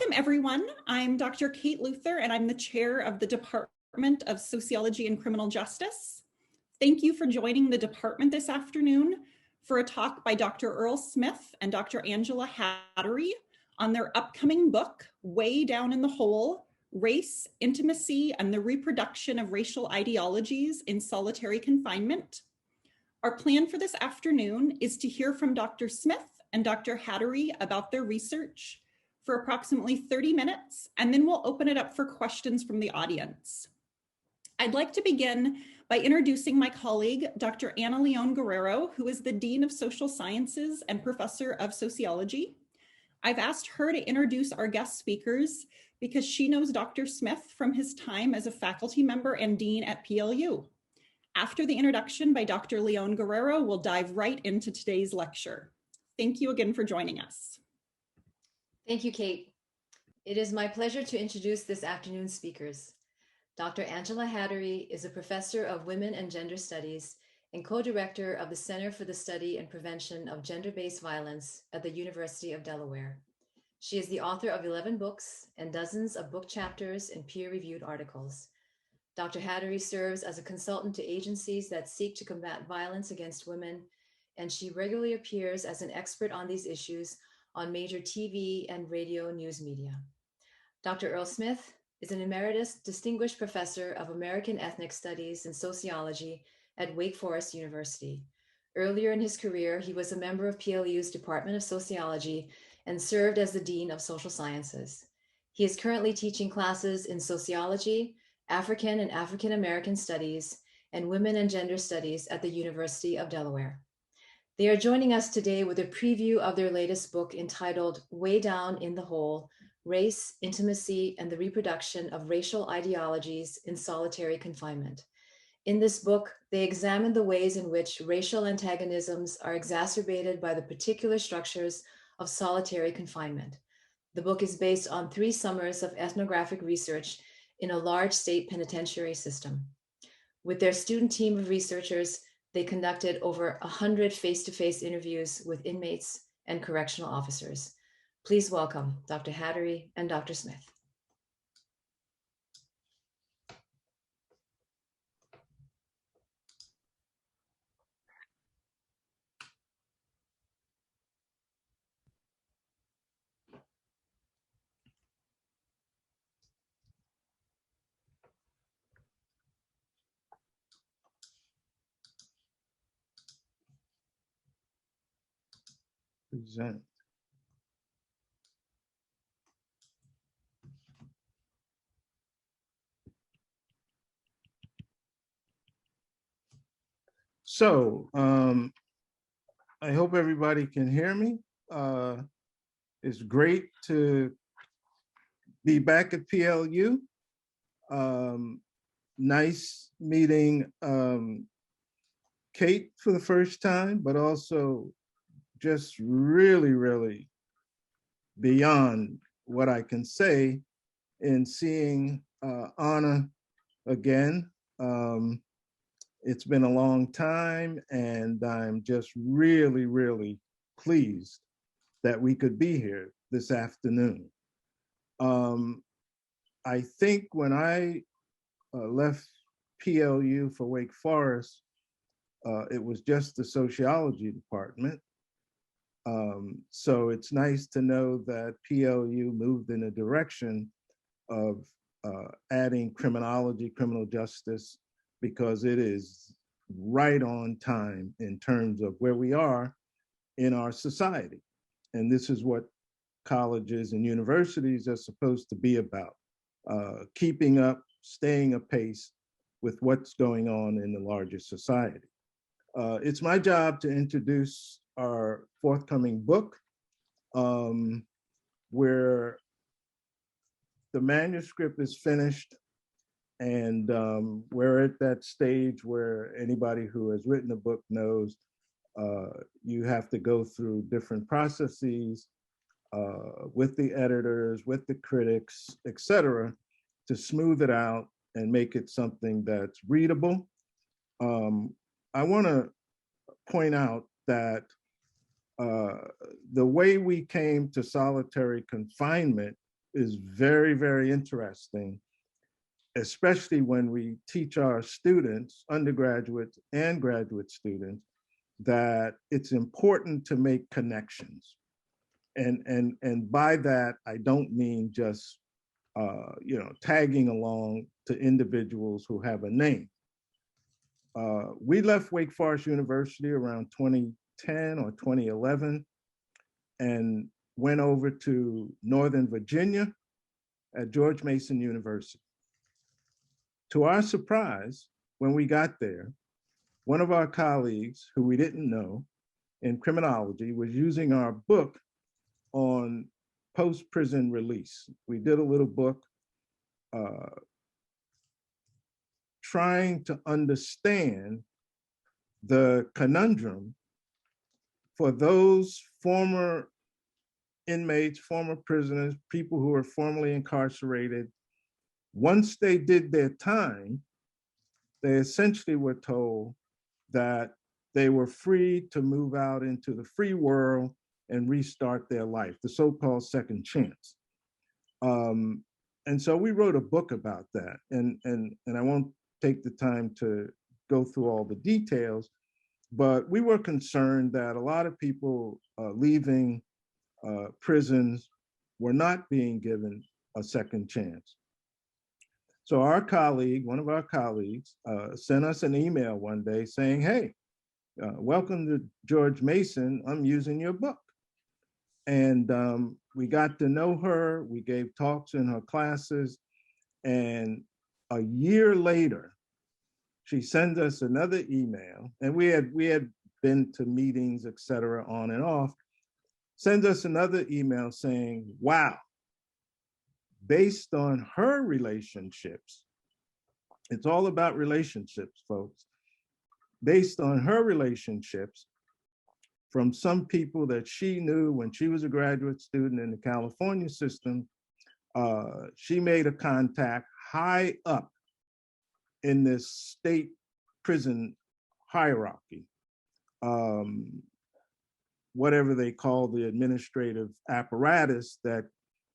Welcome, everyone. I'm Dr. Kate Luther, and I'm the chair of the Department of Sociology and Criminal Justice. Thank you for joining the department this afternoon for a talk by Dr. Earl Smith and Dr. Angela Hattery on their upcoming book, Way Down in the Hole: Race, Intimacy, and the Reproduction of Racial Ideologies in Solitary Confinement. Our plan for this afternoon is to hear from Dr. Smith and Dr. Hattery about their research for approximately 30 minutes, and then we'll open it up for questions from the audience. I'd like to begin by introducing my colleague, Dr. Ana Leon Guerrero, who is the Dean of Social Sciences and Professor of Sociology. I've asked her to introduce our guest speakers because she knows Dr. Smith from his time as a faculty member and dean at PLU. After the introduction by Dr. Leon Guerrero, we'll dive right into today's lecture. Thank you again for joining us. Thank you, Kate. It is my pleasure to introduce this afternoon's speakers. Dr. Angela Hattery is a professor of women and gender studies and co-director of the Center for the Study and Prevention of Gender-Based Violence at the University of Delaware. She is the author of 11 books and dozens of book chapters and peer-reviewed articles. Dr. Hattery serves as a consultant to agencies that seek to combat violence against women, and she regularly appears as an expert on these issues on major TV and radio news media. Dr. Earl Smith is an emeritus distinguished professor of American ethnic studies and sociology at Wake Forest University. Earlier in his career, he was a member of PLU's Department of Sociology and served as the Dean of Social Sciences. He is currently teaching classes in sociology, African and African American studies, and women and gender studies at the University of Delaware. They are joining us today with a preview of their latest book entitled Way Down in the Hole: Race, Intimacy, and the Reproduction of Racial Ideologies in Solitary Confinement. In this book, they examine the ways in which racial antagonisms are exacerbated by the particular structures of solitary confinement. The book is based on 3 summers of ethnographic research in a large state penitentiary system. With their student team of researchers, they conducted over 100 face-to-face interviews with inmates and correctional officers. Please welcome Dr. Hattery and Dr. Smith. Present. So, I hope everybody can hear me. It's great to be back at PLU. Nice meeting Kate for the first time, but also just really beyond what I can say in seeing Ana again. It's been a long time, and I'm just really pleased that we could be here this afternoon. I think when I left PLU for Wake Forest, it was just the sociology department. So it's nice to know that PLU moved in a direction of adding criminology, criminal justice, because it is right on time in terms of where we are in our society. And this is what colleges and universities are supposed to be about, keeping up, staying apace with what's going on in the larger society. It's my job to introduce our forthcoming book, where the manuscript is finished, and we're at that stage where anybody who has written a book knows you have to go through different processes with the editors, with the critics, etc., to smooth it out and make it something that's readable. I want to point out that the way we came to solitary confinement is very, very interesting, especially when we teach our students, undergraduates and graduate students, that it's important to make connections. And by that, I don't mean just tagging along to individuals who have a name. We left Wake Forest University around 2010 or 2011 and went over to Northern Virginia at George Mason University. To our surprise, when we got there, one of our colleagues who we didn't know in criminology was using our book on post-prison release. We did a little book trying to understand the conundrum for those former inmates, former prisoners, people who were formerly incarcerated. Once they did their time, they essentially were told that they were free to move out into the free world and restart their life, the so-called second chance. And so we wrote a book about that. And I won't take the time to go through all the details, but we were concerned that a lot of people leaving prisons were not being given a second chance. So our colleague, one of our colleagues, sent us an email one day saying, hey, welcome to George Mason, I'm using your book. And we got to know her, we gave talks in her classes, and a year later, she sends us another email, and we had been to meetings, et cetera, on and off, sends us another email saying, wow, based on her relationships, it's all about relationships, folks. Based on her relationships from some people that she knew when she was a graduate student in the California system, she made a contact high up in this state prison hierarchy, whatever they call the administrative apparatus that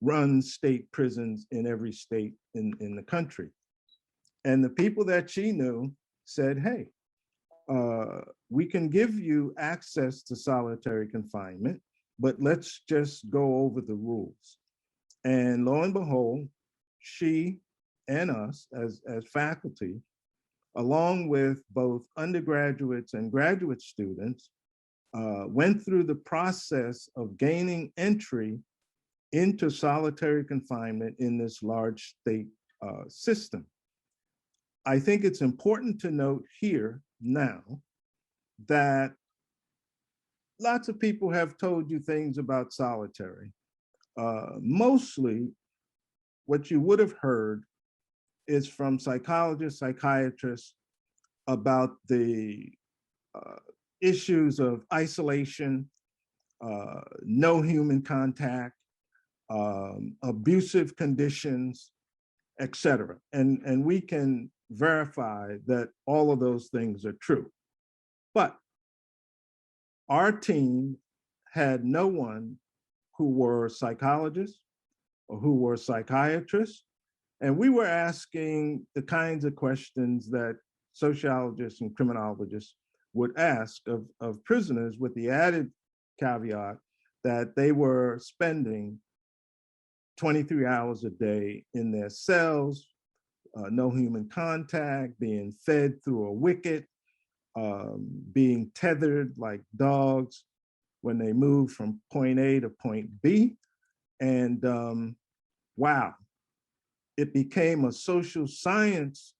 runs state prisons in every state in the country. And the people that she knew said, hey, we can give you access to solitary confinement, but let's just go over the rules. And lo and behold, she and us as faculty, along with both undergraduates and graduate students, went through the process of gaining entry into solitary confinement in this large state system. I think it's important to note here now that lots of people have told you things about solitary. Mostly what you would have heard is from psychologists, psychiatrists about the issues of isolation, no human contact, abusive conditions, et cetera. And we can verify that all of those things are true. But our team had no one who were psychologists or who were psychiatrists. And we were asking the kinds of questions that sociologists and criminologists would ask of prisoners, with the added caveat that they were spending 23 hours a day in their cells, no human contact, being fed through a wicket, being tethered like dogs when they move from point A to point B. And wow, it became a social science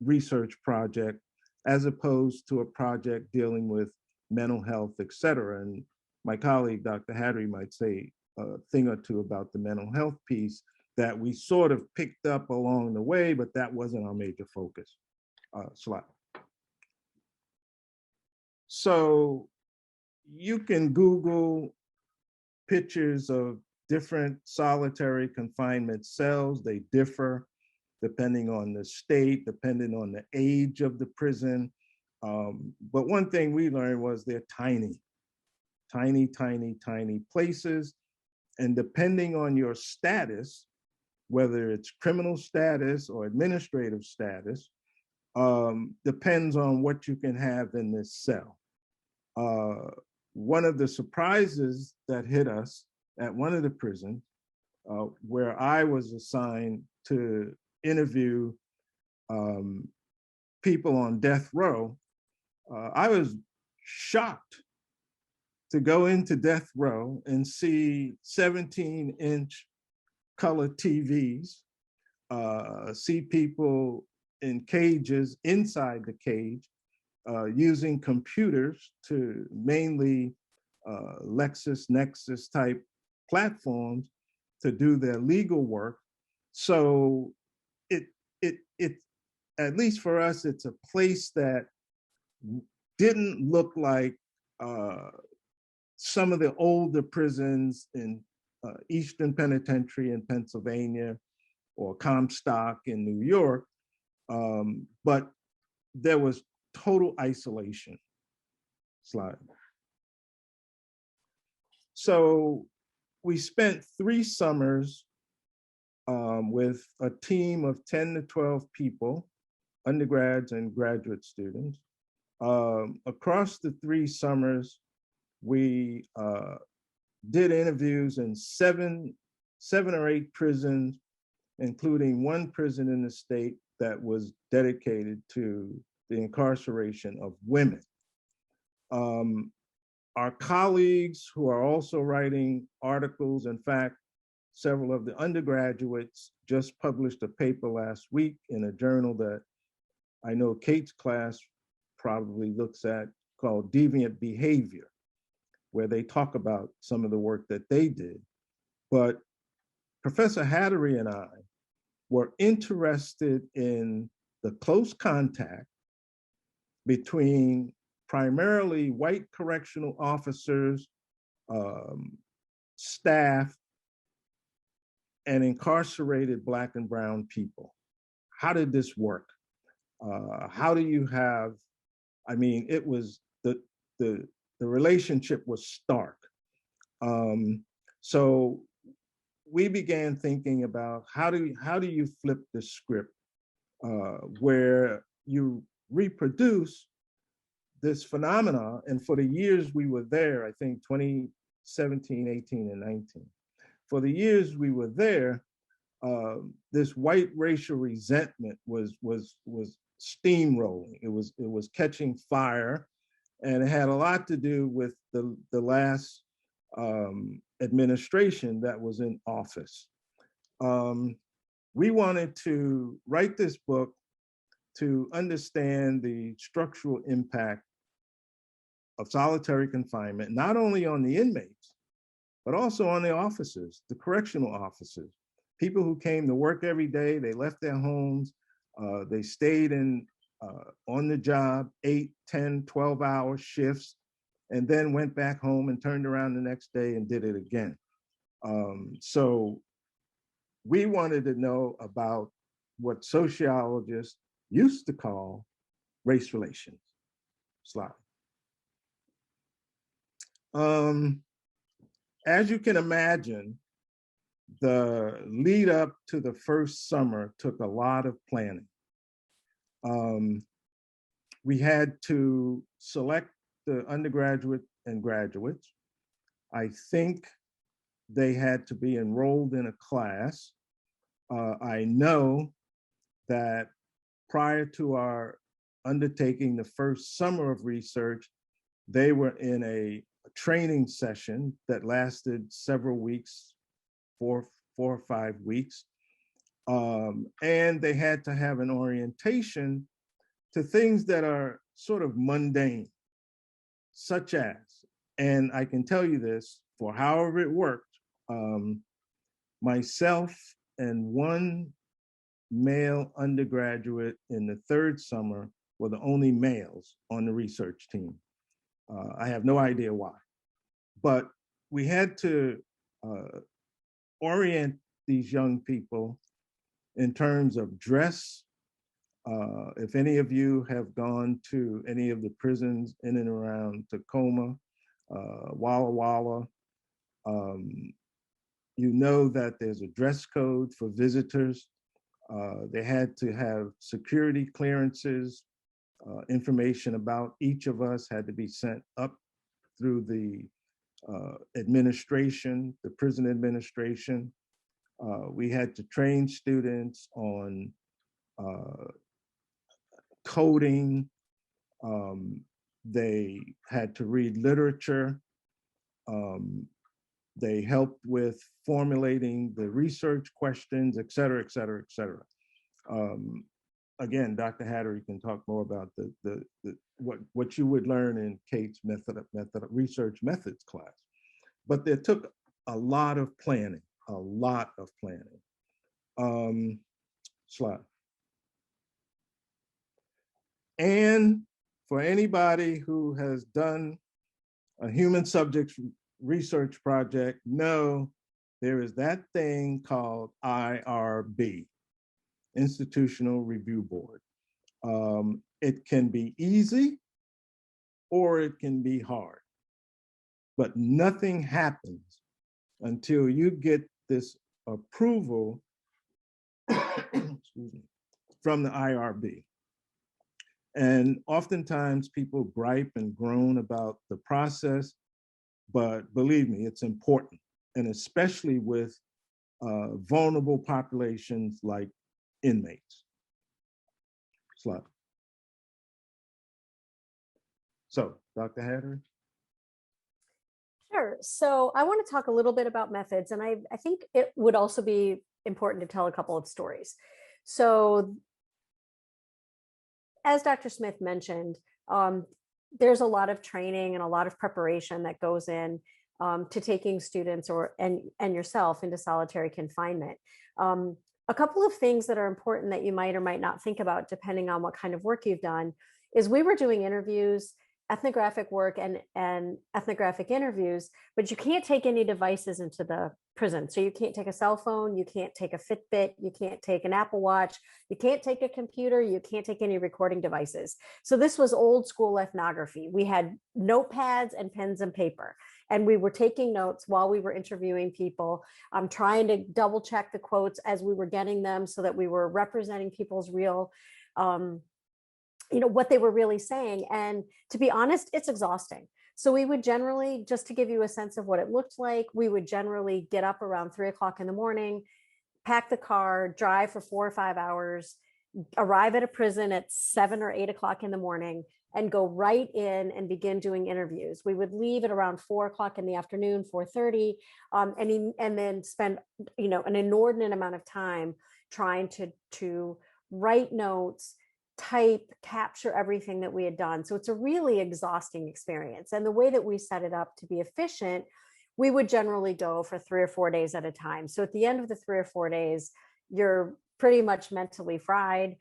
research project as opposed to a project dealing with mental health, et cetera. And my colleague, Dr. Hattery, might say a thing or two about the mental health piece that we sort of picked up along the way, but that wasn't our major focus. Slide. So you can Google pictures of different solitary confinement cells. They differ depending on the state, depending on the age of the prison. But one thing we learned was they're tiny, tiny, tiny, tiny places. And depending on your status, whether it's criminal status or administrative status, depends on what you can have in this cell. One of the surprises that hit us at one of the prisons, where I was assigned to interview people on death row, I was shocked to go into death row and see 17-inch color TVs, see people in cages inside the cage, using computers to mainly LexisNexis type platforms to do their legal work. So it at least for us, it's a place that didn't look like some of the older prisons in Eastern Penitentiary in Pennsylvania or Comstock in New York, but there was total isolation. Slide. So we spent 3 summers with a team of 10 to 12 people, undergrads and graduate students. Across the 3 summers, we did interviews in seven or 8 prisons, including 1 prison in the state that was dedicated to the incarceration of women. Our colleagues who are also writing articles, in fact, several of the undergraduates just published a paper last week in a journal that I know Kate's class probably looks at, called Deviant Behavior, where they talk about some of the work that they did. But Professor Hattery and I were interested in the close contact between primarily white correctional officers, staff, and incarcerated Black and brown people. How did this work? How do you have, I mean, it was, the relationship was stark. So we began thinking about how do you flip the script where you reproduce this phenomena. And for the years we were there, I think 2017, 18, and 19, for the years we were there, this white racial resentment was steamrolling. It was catching fire, and it had a lot to do with the last administration that was in office. We wanted to write this book to understand the structural impact of solitary confinement, not only on the inmates, but also on the officers, the correctional officers, people who came to work every day. They left their homes, they stayed on the job 8, 10, 12-hour shifts, and then went back home and turned around the next day and did it again. So we wanted to know about what sociologists used to call race relations. Slide. As you can imagine, the lead up to the first summer took a lot of planning. We had to select the undergraduate and graduates. I think they had to be enrolled in a class. I know that prior to our undertaking the first summer of research, they were in a training session that lasted several weeks, 4 or 5 weeks. And they had to have an orientation to things that are sort of mundane, such as, and I can tell you this, for however it worked, myself and 1 male undergraduate in the 3rd summer were the only males on the research team. I have no idea why, but we had to orient these young people in terms of dress. If any of you have gone to any of the prisons in and around Tacoma, Walla Walla, You know that there's a dress code for visitors. They had to have security clearances. Information about each of us had to be sent up through the administration, the prison administration. We had to train students on coding. They had to read literature. They helped with formulating the research questions, et cetera, et cetera, et cetera. Again, Dr. Hattery can talk more about what you would learn in Kate's research methods class. But it took a lot of planning, a lot of planning. Slide. And for anybody who has done a human subjects research project, know there is that thing called IRB, Institutional Review Board. It can be easy or it can be hard, but nothing happens until you get this approval excuse me, from the IRB. And oftentimes people gripe and groan about the process, but believe me, it's important, and especially with vulnerable populations like inmates. Slide. So, Dr. Hattery? Sure. So I want to talk a little bit about methods, and I think it would also be important to tell a couple of stories. So as Dr. Smith mentioned, there's a lot of training and a lot of preparation that goes in to taking students and yourself into solitary confinement. A couple of things that are important that you might or might not think about, depending on what kind of work you've done, is we were doing interviews, ethnographic work and ethnographic interviews, but you can't take any devices into the prison. So you can't take a cell phone, you can't take a Fitbit, you can't take an Apple Watch, you can't take a computer, you can't take any recording devices. So this was old school ethnography. We had notepads and pens and paper, and we were taking notes while we were interviewing people, trying to double check the quotes as we were getting them so that we were representing people's real what they were really saying. And to be honest, it's exhausting. So we would generally, just to give you a sense of what it looked like, we would generally get up around 3 o'clock in the morning, pack the car, drive for 4 or 5 hours, arrive at a prison at 7 or 8 o'clock in the morning, and go right in and begin doing interviews. We would leave at around 4 o'clock in the afternoon, 4:30, and then spend an inordinate amount of time trying to write notes, type, capture everything that we had done. So it's a really exhausting experience. And the way that we set it up to be efficient, we would generally go for 3 or 4 days at a time. So at the end of the 3 or 4 days, you're pretty much mentally fried.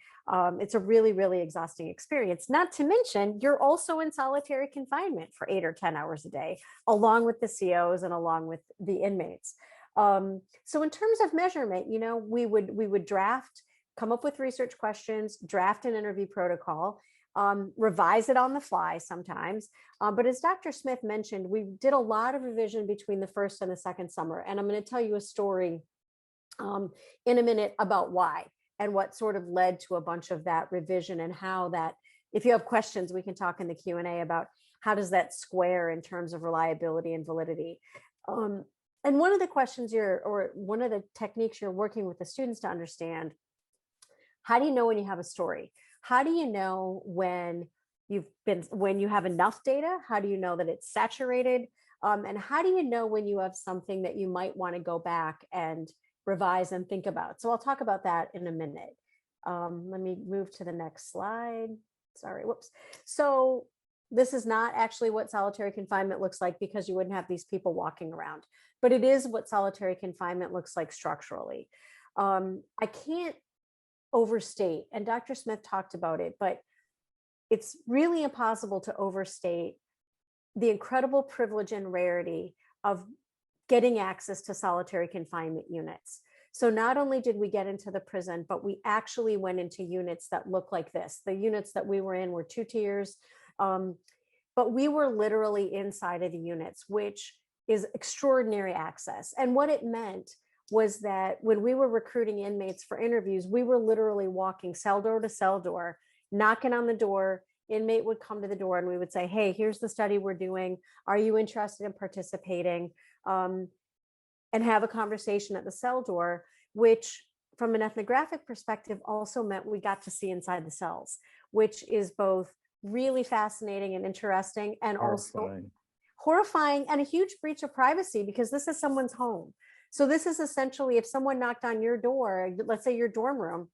It's a really, really exhausting experience. Not to mention, you're also in solitary confinement for 8 or 10 hours a day, along with the COs and along with the inmates. So in terms of measurement, we would draft, come up with research questions, draft an interview protocol, revise it on the fly sometimes. But as Dr. Smith mentioned, we did a lot of revision between the first and the second summer. And I'm going to tell you a story in a minute about why and what sort of led to a bunch of that revision, and how that, if you have questions, we can talk in the Q&A about how does that square in terms of reliability and validity. And one of the questions one of the techniques you're working with the students to understand: how do you know when you have a story? How do you know when you have enough data? How do you know that it's saturated? And how do you know when you have something that you might want to go back and revise and think about? So I'll talk about that in a minute. Let me move to the next slide. Sorry, whoops. So this is not actually what solitary confinement looks like, because you wouldn't have these people walking around, but it is what solitary confinement looks like structurally. I can't overstate, and Dr. Smith talked about it, but it's really impossible to overstate the incredible privilege and rarity of getting access to solitary confinement units. So not only did we get into the prison, but we actually went into units that look like this. The units that we were in were 2 tiers, but we were literally inside of the units, which is extraordinary access. And what it meant was that when we were recruiting inmates for interviews, we were literally walking cell door to cell door, knocking on the door. Inmate would come to the door and we would say, hey, here's the study we're doing. Are you interested in participating? And have a conversation at the cell door, which from an ethnographic perspective also meant we got to see inside the cells, which is both really fascinating and interesting and also horrifying and a huge breach of privacy, because this is someone's home. So this is essentially if someone knocked on your door, let's say your dorm room,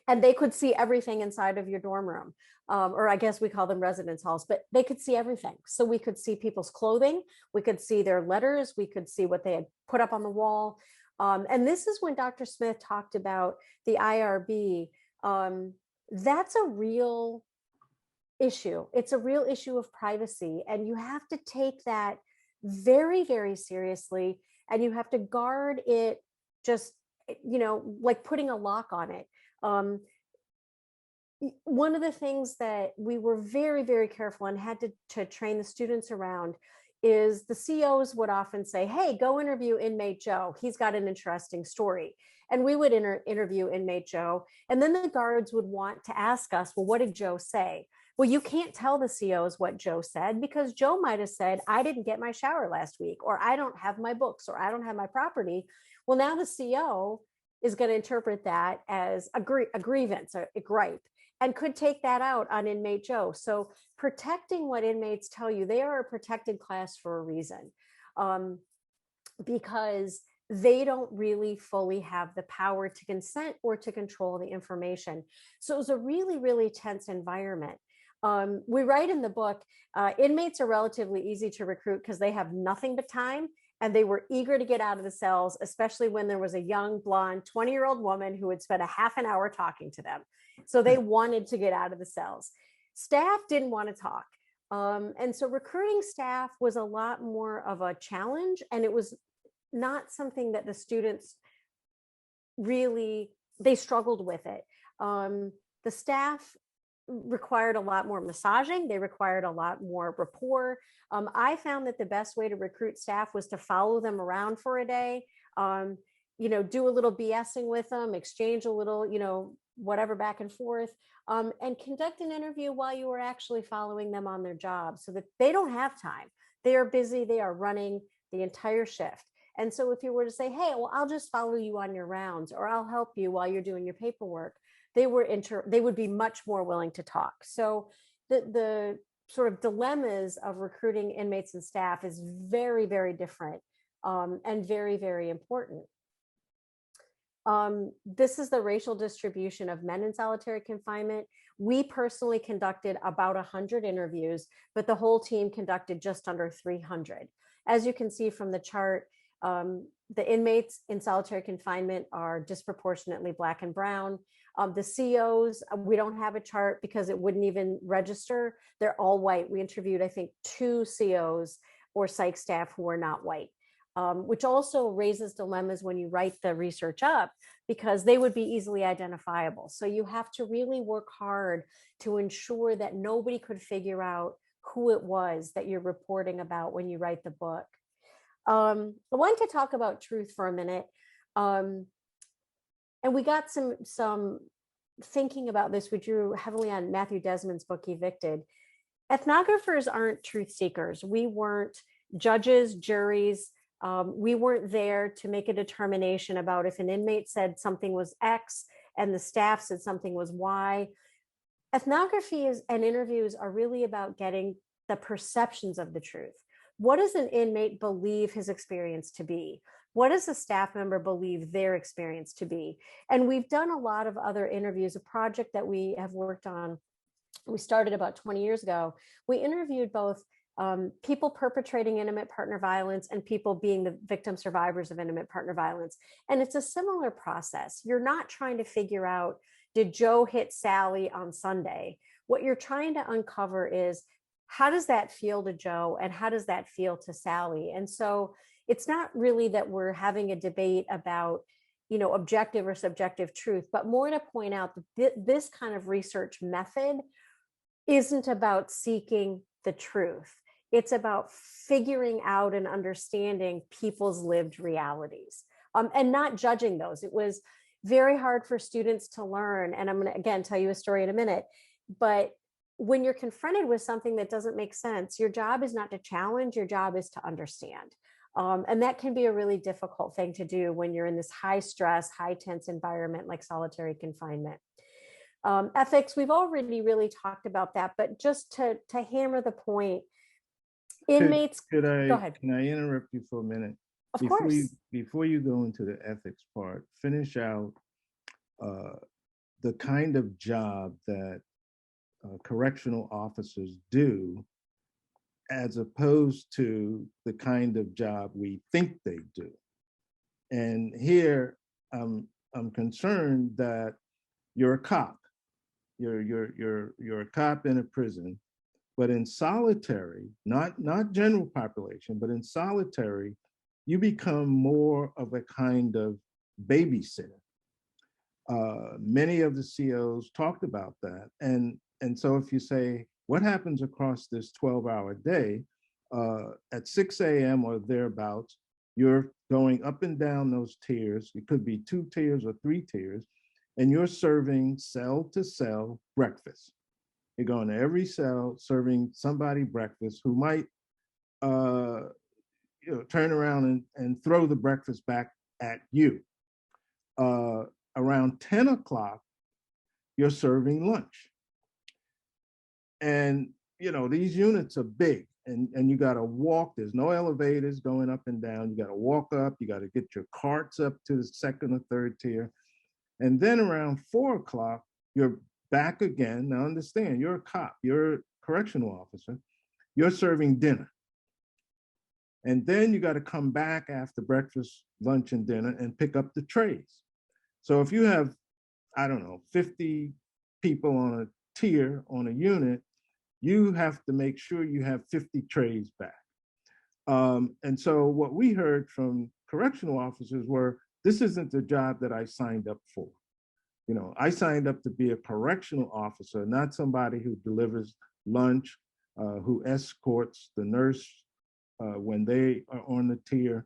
and they could see everything inside of your dorm room, or I guess we call them residence halls, but they could see everything. So we could see people's clothing, we could see their letters, we could see what they had put up on the wall. And this is when Dr. Smith talked about the IRB. That's a real issue. It's a real issue of privacy, and you have to take that very, very seriously, and you have to guard it, just, like putting a lock on it. One of the things that we were very, very careful and had to train the students around is the COs would often say, hey, go interview inmate Joe. He's got an interesting story. And we would interview inmate Joe. And then the guards would want to ask us, well, what did Joe say? Well, you can't tell the COs what Joe said, because Joe might have said, I didn't get my shower last week, or I don't have my books, or I don't have my property. Well, now the CO is going to interpret that as a grievance, a gripe, and could take that out on inmate Joe. So protecting what inmates tell you, they are a protected class for a reason, because they don't really fully have the power to consent or to control the information. So it was a really, really tense environment. We write in the book, inmates are relatively easy to recruit because they have nothing but time, and they were eager to get out of the cells, especially when there was a young, blonde, 20-year-old woman who would spend a half an hour talking to them. So they wanted to get out of the cells. Staff didn't want to talk. And so recruiting staff was a lot more of a challenge, and it was not something that the students really, they struggled with it. The staff required a lot more massaging. They required a lot more rapport. I found that the best way to recruit staff was to follow them around for a day, do a little BSing with them, exchange a little, whatever back and forth, and conduct an interview while you were actually following them on their job, so that they don't have time. They are busy. They are running the entire shift. And so if you were to say, hey, well, I'll just follow you on your rounds, or I'll help you while you're doing your paperwork, they would be much more willing to talk. So the sort of dilemmas of recruiting inmates and staff is very, very different, and very, very important. This is the racial distribution of men in solitary confinement. We personally conducted about 100 interviews, but the whole team conducted just under 300. As you can see from the chart, the inmates in solitary confinement are disproportionately Black and brown. The COs, we don't have a chart because it wouldn't even register. They're all white. We interviewed, I think, 2 COs or psych staff who are not white, which also raises dilemmas when you write the research up, because they would be easily identifiable. So you have to really work hard to ensure that nobody could figure out who it was that you're reporting about when you write the book. I wanted to talk about truth for a minute. And we got some thinking about this. We drew heavily on Matthew Desmond's book, Evicted. Ethnographers aren't truth seekers. We weren't judges, juries. We weren't there to make a determination about if an inmate said something was X and the staff said something was Y. Ethnography and interviews are really about getting the perceptions of the truth. What does an inmate believe his experience to be? What does a staff member believe their experience to be? And we've done a lot of other interviews. A project that we have worked on, we started about 20 years ago. We interviewed both people perpetrating intimate partner violence and people being the victim survivors of intimate partner violence. And it's a similar process. You're not trying to figure out, did Joe hit Sally on Sunday? What you're trying to uncover is, how does that feel to Joe, and how does that feel to Sally? And so it's not really that we're having a debate about, objective or subjective truth, but more to point out that this kind of research method isn't about seeking the truth. It's about figuring out and understanding people's lived realities, and not judging those. It was very hard for students to learn. And I'm going to, again, tell you a story in a minute. But when you're confronted with something that doesn't make sense, your job is not to challenge, your job is to understand. And that can be a really difficult thing to do when you're in this high stress, high tense environment like solitary confinement. Ethics, we've already really talked about that, but just to hammer the point, inmates, Could go ahead. Can I interrupt you for a minute? Of course. Before you go into the ethics part, finish out the kind of job that correctional officers do, as opposed to the kind of job we think they do. And here, I'm concerned that you're a cop. You're a cop in a prison, but in solitary, not general population, but in solitary, you become more of a kind of babysitter. Many of the COs talked about that. And so if you say, what happens across this 12-hour day, at 6 a.m. or thereabouts, you're going up and down those tiers. It could be 2 tiers or 3 tiers, and you're serving cell to cell breakfast. You're going to every cell serving somebody breakfast who might turn around and throw the breakfast back at you. Around 10 o'clock, you're serving lunch. And these units are big, and you got to walk. There's no elevators going up and down. You got to walk up. You got to get your carts up to the 2nd or 3rd tier. And then around 4 o'clock, you're back again. Now understand, you're a cop, you're a correctional officer, you're serving dinner. And then you got to come back after breakfast, lunch, and dinner and pick up the trays. So if you have, 50 people on a tier, on a unit, you have to make sure you have 50 trays back. And so what we heard from correctional officers were, this isn't the job that I signed up for. I signed up to be a correctional officer, not somebody who delivers lunch, who escorts the nurse when they are on the tier.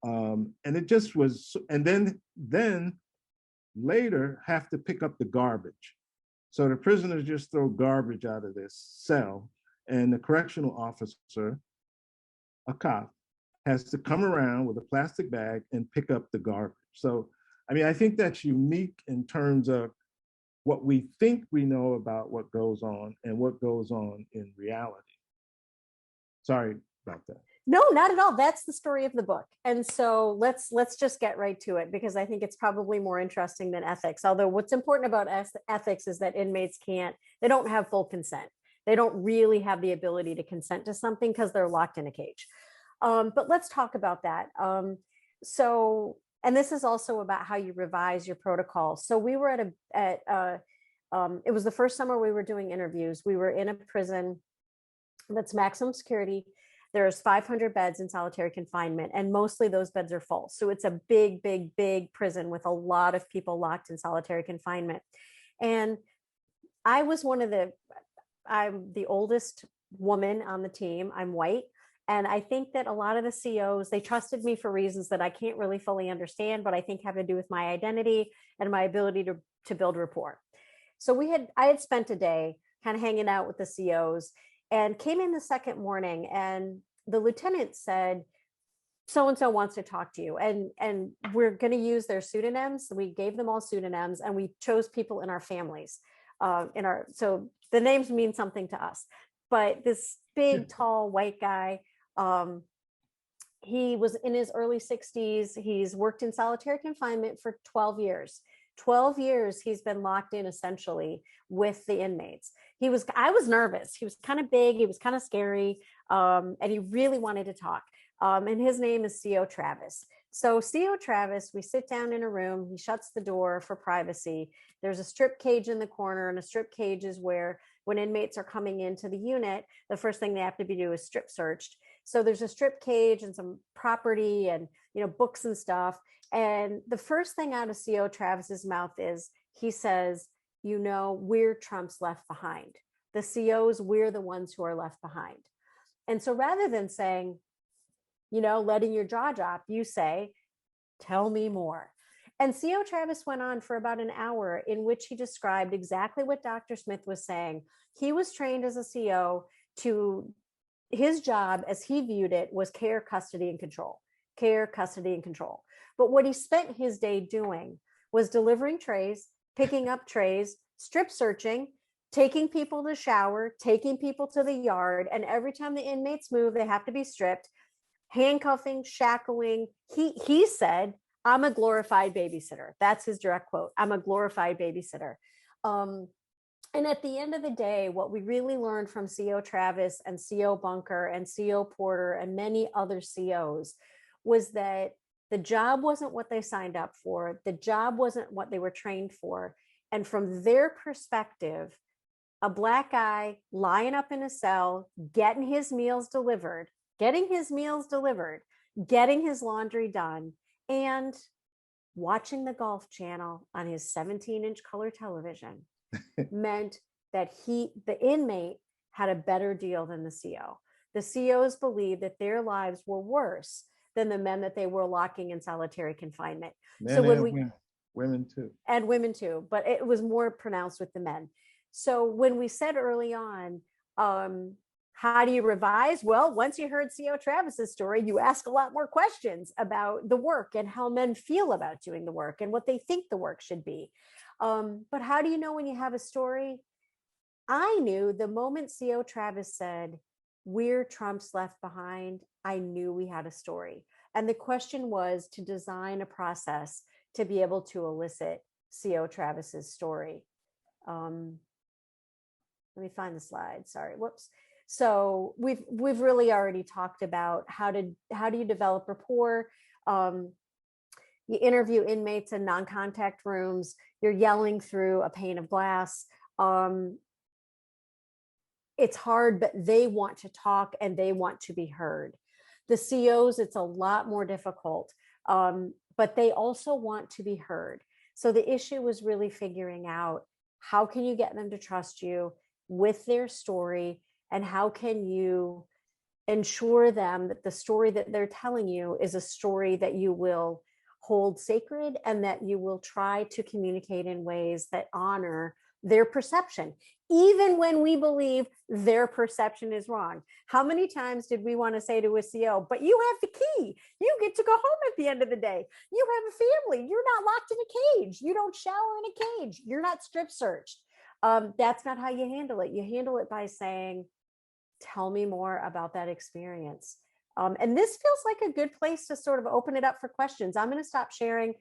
And it just was, and then later have to pick up the garbage. So the prisoners just throw garbage out of this cell, and the correctional officer, a cop, has to come around with a plastic bag and pick up the garbage. So, I think that's unique in terms of what we think we know about what goes on and what goes on in reality. Sorry about that. No, not at all. That's the story of the book. And so let's just get right to it, because I think it's probably more interesting than ethics. Although what's important about ethics is that inmates they don't have full consent. They don't really have the ability to consent to something because they're locked in a cage. But let's talk about that. And this is also about how you revise your protocol. So we were it was the first summer we were doing interviews. We were in a prison that's maximum security. There's 500 beds in solitary confinement, and mostly those beds are full. So it's a big, big, big prison with a lot of people locked in solitary confinement. And I'm the oldest woman on the team. I'm white. And I think that a lot of the COs, they trusted me for reasons that I can't really fully understand, but I think have to do with my identity and my ability to build rapport. So I had spent a day kind of hanging out with the COs, and came in the second morning, and the lieutenant said, so-and-so wants to talk to you. And we're going to use their pseudonyms. We gave them all pseudonyms, and we chose people in our families. So the names mean something to us. But this big, tall, white guy, he was in his early 60s. He's worked in solitary confinement for 12 years. 12 years he's been locked in essentially with the inmates. I was nervous. He was kind of big, he was kind of scary, and he really wanted to talk. And his name is CO Travis. So CO Travis, we sit down in a room, he shuts the door for privacy. There's a strip cage in the corner, and a strip cage is where when inmates are coming into the unit, the first thing they have to do is strip searched. So there's a strip cage and some property and books and stuff. And the first thing out of CO Travis's mouth is, he says, we're Trump's left behind. The COs, we're the ones who are left behind. And so rather than saying, letting your jaw drop, you say, tell me more. And CO Travis went on for about an hour in which he described exactly what Dr. Smith was saying. He was trained as a CO to, his job as he viewed it was care, custody, and control. Care, custody, and control. But what he spent his day doing was delivering trays, picking up trays, strip searching, taking people to shower, taking people to the yard. And every time the inmates move, they have to be stripped, handcuffing, shackling. He said, I'm a glorified babysitter. That's his direct quote. I'm a glorified babysitter. And at the end of the day, what we really learned from CO Travis and CO Bunker and CO Porter and many other COs was that the job wasn't what they signed up for. The job wasn't what they were trained for. And from their perspective, a Black guy lying up in a cell, getting his meals delivered, getting his laundry done, and watching the Golf Channel on his 17-inch color television meant that the inmate had a better deal than the CO. The COs believed that their lives were worse than the men that they were locking in solitary confinement. Women too. And women too, but it was more pronounced with the men. So when we said early on, how do you revise? Well, once you heard CO Travis's story, you ask a lot more questions about the work and how men feel about doing the work and what they think the work should be. But how do you know when you have a story? I knew the moment CO Travis said, "We're Trump's left behind," I knew we had a story. And the question was to design a process to be able to elicit CO Travis's story. Let me find the slide. Sorry, whoops. So we've really already talked about how do you develop rapport. You interview inmates in non-contact rooms. You're yelling through a pane of glass. It's hard, but they want to talk and they want to be heard. The COs, it's a lot more difficult, but they also want to be heard. So the issue was really figuring out how can you get them to trust you with their story, and how can you ensure them that the story that they're telling you is a story that you will hold sacred and that you will try to communicate in ways that honor their perception, even when we believe their perception is wrong. How many times did we want to say to a CO, but you have the key, you get to go home at the end of the day, you have a family, you're not locked in a cage, you don't shower in a cage, you're not strip searched. That's not how you handle it. You handle it by saying, tell me more about that experience. And this feels like a good place to sort of open it up for questions. I'm going to stop sharing.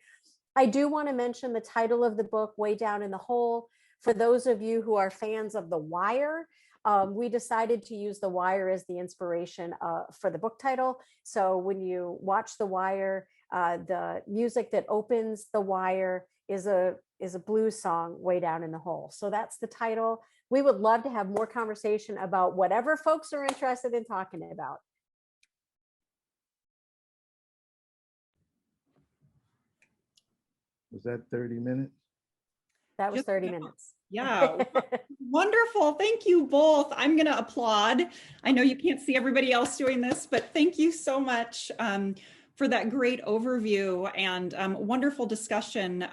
I do want to mention the title of the book, Way Down in the Hole. For those of you who are fans of The Wire, we decided to use The Wire as the inspiration for the book title. So when you watch The Wire, the music that opens The Wire is a blues song, Way Down in the Hole. So that's the title. We would love to have more conversation about whatever folks are interested in talking about. Was that 30 minutes? That was 30 minutes. Yeah, wonderful. Thank you both. I'm going to applaud. I know you can't see everybody else doing this, but thank you so much for that great overview and wonderful discussion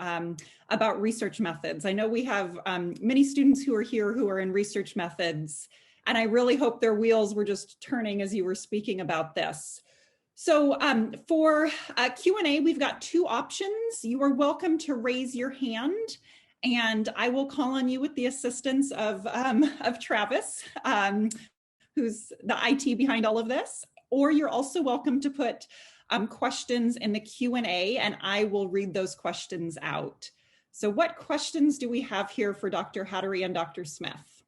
about research methods. I know we have many students who are here who are in research methods, and I really hope their wheels were just turning as you were speaking about this. So for Q&A, we've got two options. You are welcome to raise your hand, and I will call on you with the assistance of Travis, who's the IT behind all of this. Or you're also welcome to put questions in the Q&A, and I will read those questions out. So what questions do we have here for Dr. Hattery and Dr. Smith?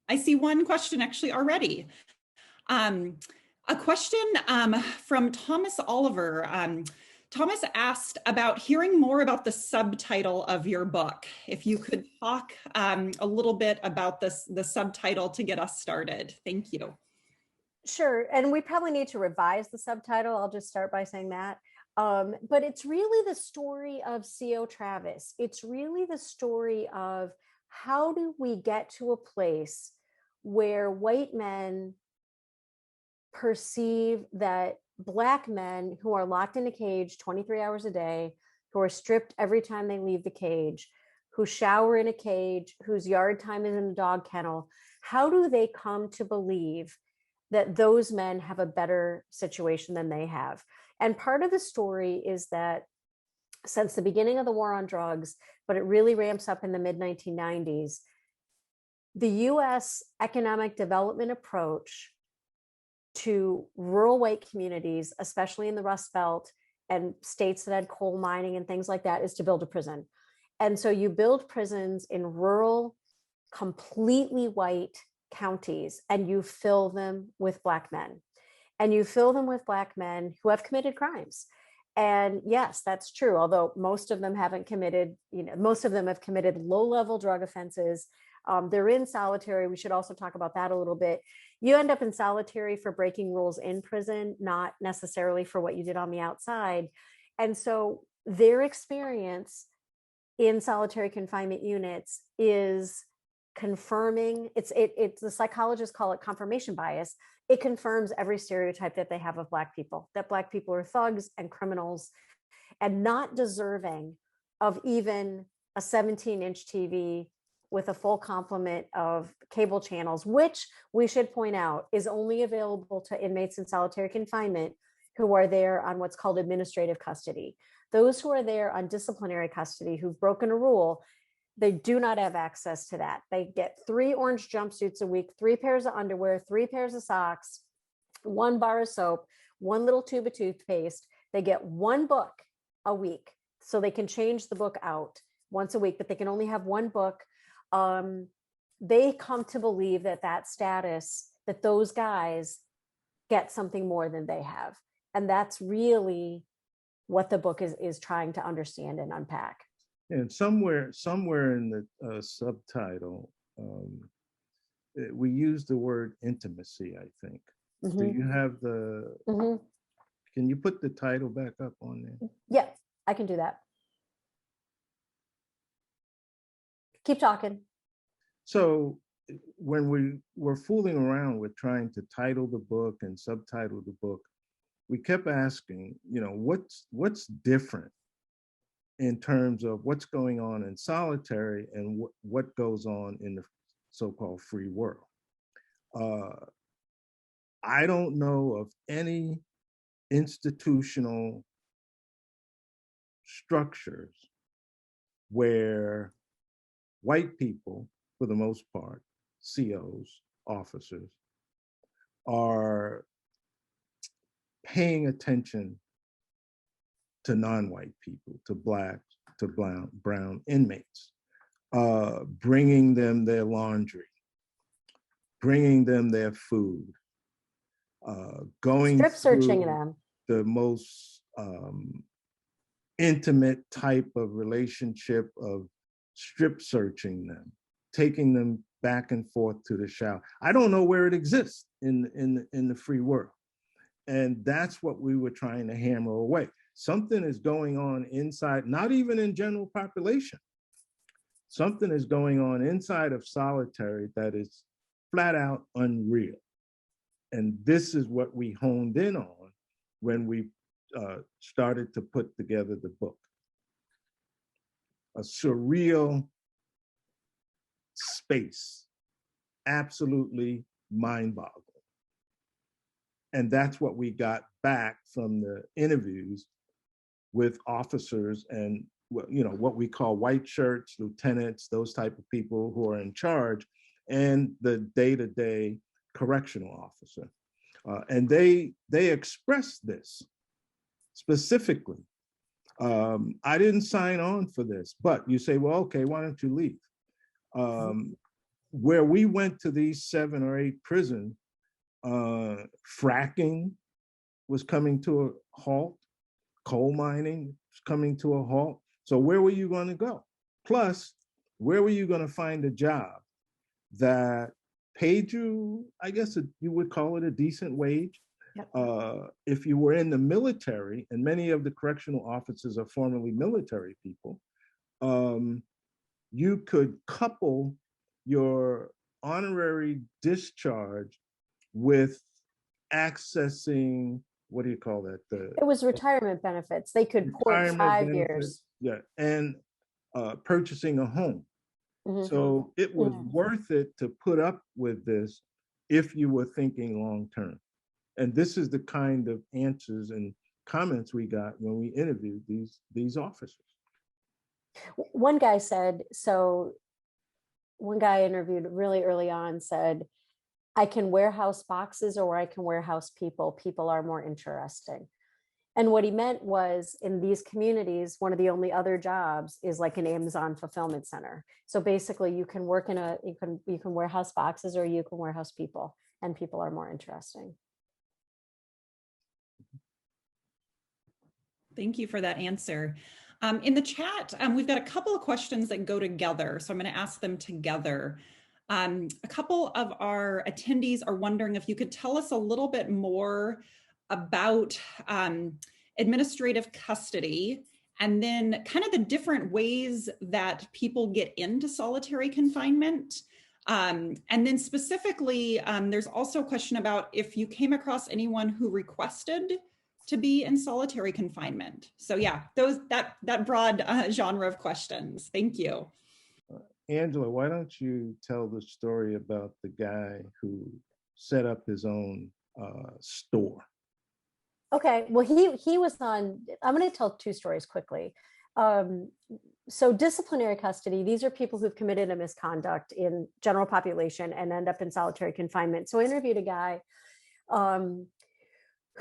I see one question actually already. A question from Thomas Oliver. Thomas asked about hearing more about the subtitle of your book. If you could talk a little bit about the subtitle to get us started. Thank you. Sure, and we probably need to revise the subtitle. I'll just start by saying that. But it's really the story of CO Travis. It's really the story of how do we get to a place where white men perceive that Black men who are locked in a cage 23 hours a day, who are stripped every time they leave the cage, who shower in a cage, whose yard time is in a dog kennel, how do they come to believe that those men have a better situation than they have? And part of the story is that since the beginning of the war on drugs, but it really ramps up in the mid-1990s, the US economic development approach to rural white communities, especially in the Rust Belt and states that had coal mining and things like that, is to build a prison. And so you build prisons in rural, completely white counties, and you fill them with Black men. And you fill them with Black men who have committed crimes. And yes, that's true. Although most of them haven't committed, most of them have committed low-level drug offenses. They're in solitary. We should also talk about that a little bit. You end up in solitary for breaking rules in prison, not necessarily for what you did on the outside. And so their experience in solitary confinement units is confirming, it's the psychologists call it confirmation bias. It confirms every stereotype that they have of Black people, that Black people are thugs and criminals and not deserving of even a 17-inch TV with a full complement of cable channels, which we should point out is only available to inmates in solitary confinement who are there on what's called administrative custody. Those who are there on disciplinary custody who've broken a rule, they do not have access to that. They get 3 orange jumpsuits a week, 3 pairs of underwear, 3 pairs of socks, 1 bar of soap, 1 little tube of toothpaste. They get 1 book a week, so they can change the book out once a week, but they can only have 1 book. They come to believe that status, that those guys get something more than they have. And that's really what the book is trying to understand and unpack. And somewhere in the subtitle, we use the word intimacy, I think. Mm-hmm. Do you have the, mm-hmm. Can you put the title back up on there? Yeah, I can do that. Keep talking. So when we were fooling around with trying to title the book and subtitle the book, we kept asking, what's different in terms of what's going on in solitary and what goes on in the so-called free world. I don't know of any institutional structures where white people, for the most part, COs, officers, are paying attention to non-white people, to Black, to brown inmates, bringing them their laundry, bringing them their food, going strip searching through them, the most intimate type of relationship of strip searching them, taking them back and forth to the shower. I don't know where it exists in the free world. And that's what we were trying to hammer away. Something is going on inside, not even in general population. Something is going on inside of solitary that is flat out unreal. And this is what we honed in on when we started to put together the book. A surreal space, absolutely mind-boggling. And that's what we got back from the interviews with officers and what we call white shirts, lieutenants, those type of people who are in charge, and the day-to-day correctional officer. And they expressed this specifically. I didn't sign on for this, but you say, well, okay, why don't you leave? Where we went to these 7 or 8 prisons, fracking was coming to a halt, coal mining was coming to a halt. So where were you going to go? Plus, where were you going to find a job that paid you, I guess you would call it a decent wage? Yep. If you were in the military, and many of the correctional officers are formerly military people, you could couple your honorary discharge with accessing, what do you call that? It was retirement benefits. They could port Retirement 5 benefits, years. yeah, and purchasing a home. Mhm. So it was Yeah. worth it to put up with this if you were thinking long term. And this is the kind of answers and comments we got when we interviewed these officers. One guy said, so one guy interviewed really early on said, I can warehouse boxes or I can warehouse people. People are more interesting. And what he meant was in these communities, one of the only other jobs is like an Amazon fulfillment center. So basically you can work in you can warehouse boxes or you can warehouse people, and people are more interesting. Thank you for that answer. In the chat, we've got a couple of questions that go together, so I'm going to ask them together. A couple of our attendees are wondering if you could tell us a little bit more about administrative custody, and then kind of the different ways that people get into solitary confinement. And then specifically, there's also a question about if you came across anyone who requested to be in solitary confinement. So yeah, that broad genre of questions. Thank you. Angela, why don't you tell the story about the guy who set up his own store? Okay, well, he was on, I'm going to tell 2 stories quickly. So disciplinary custody, these are people who've committed a misconduct in general population and end up in solitary confinement. So I interviewed a guy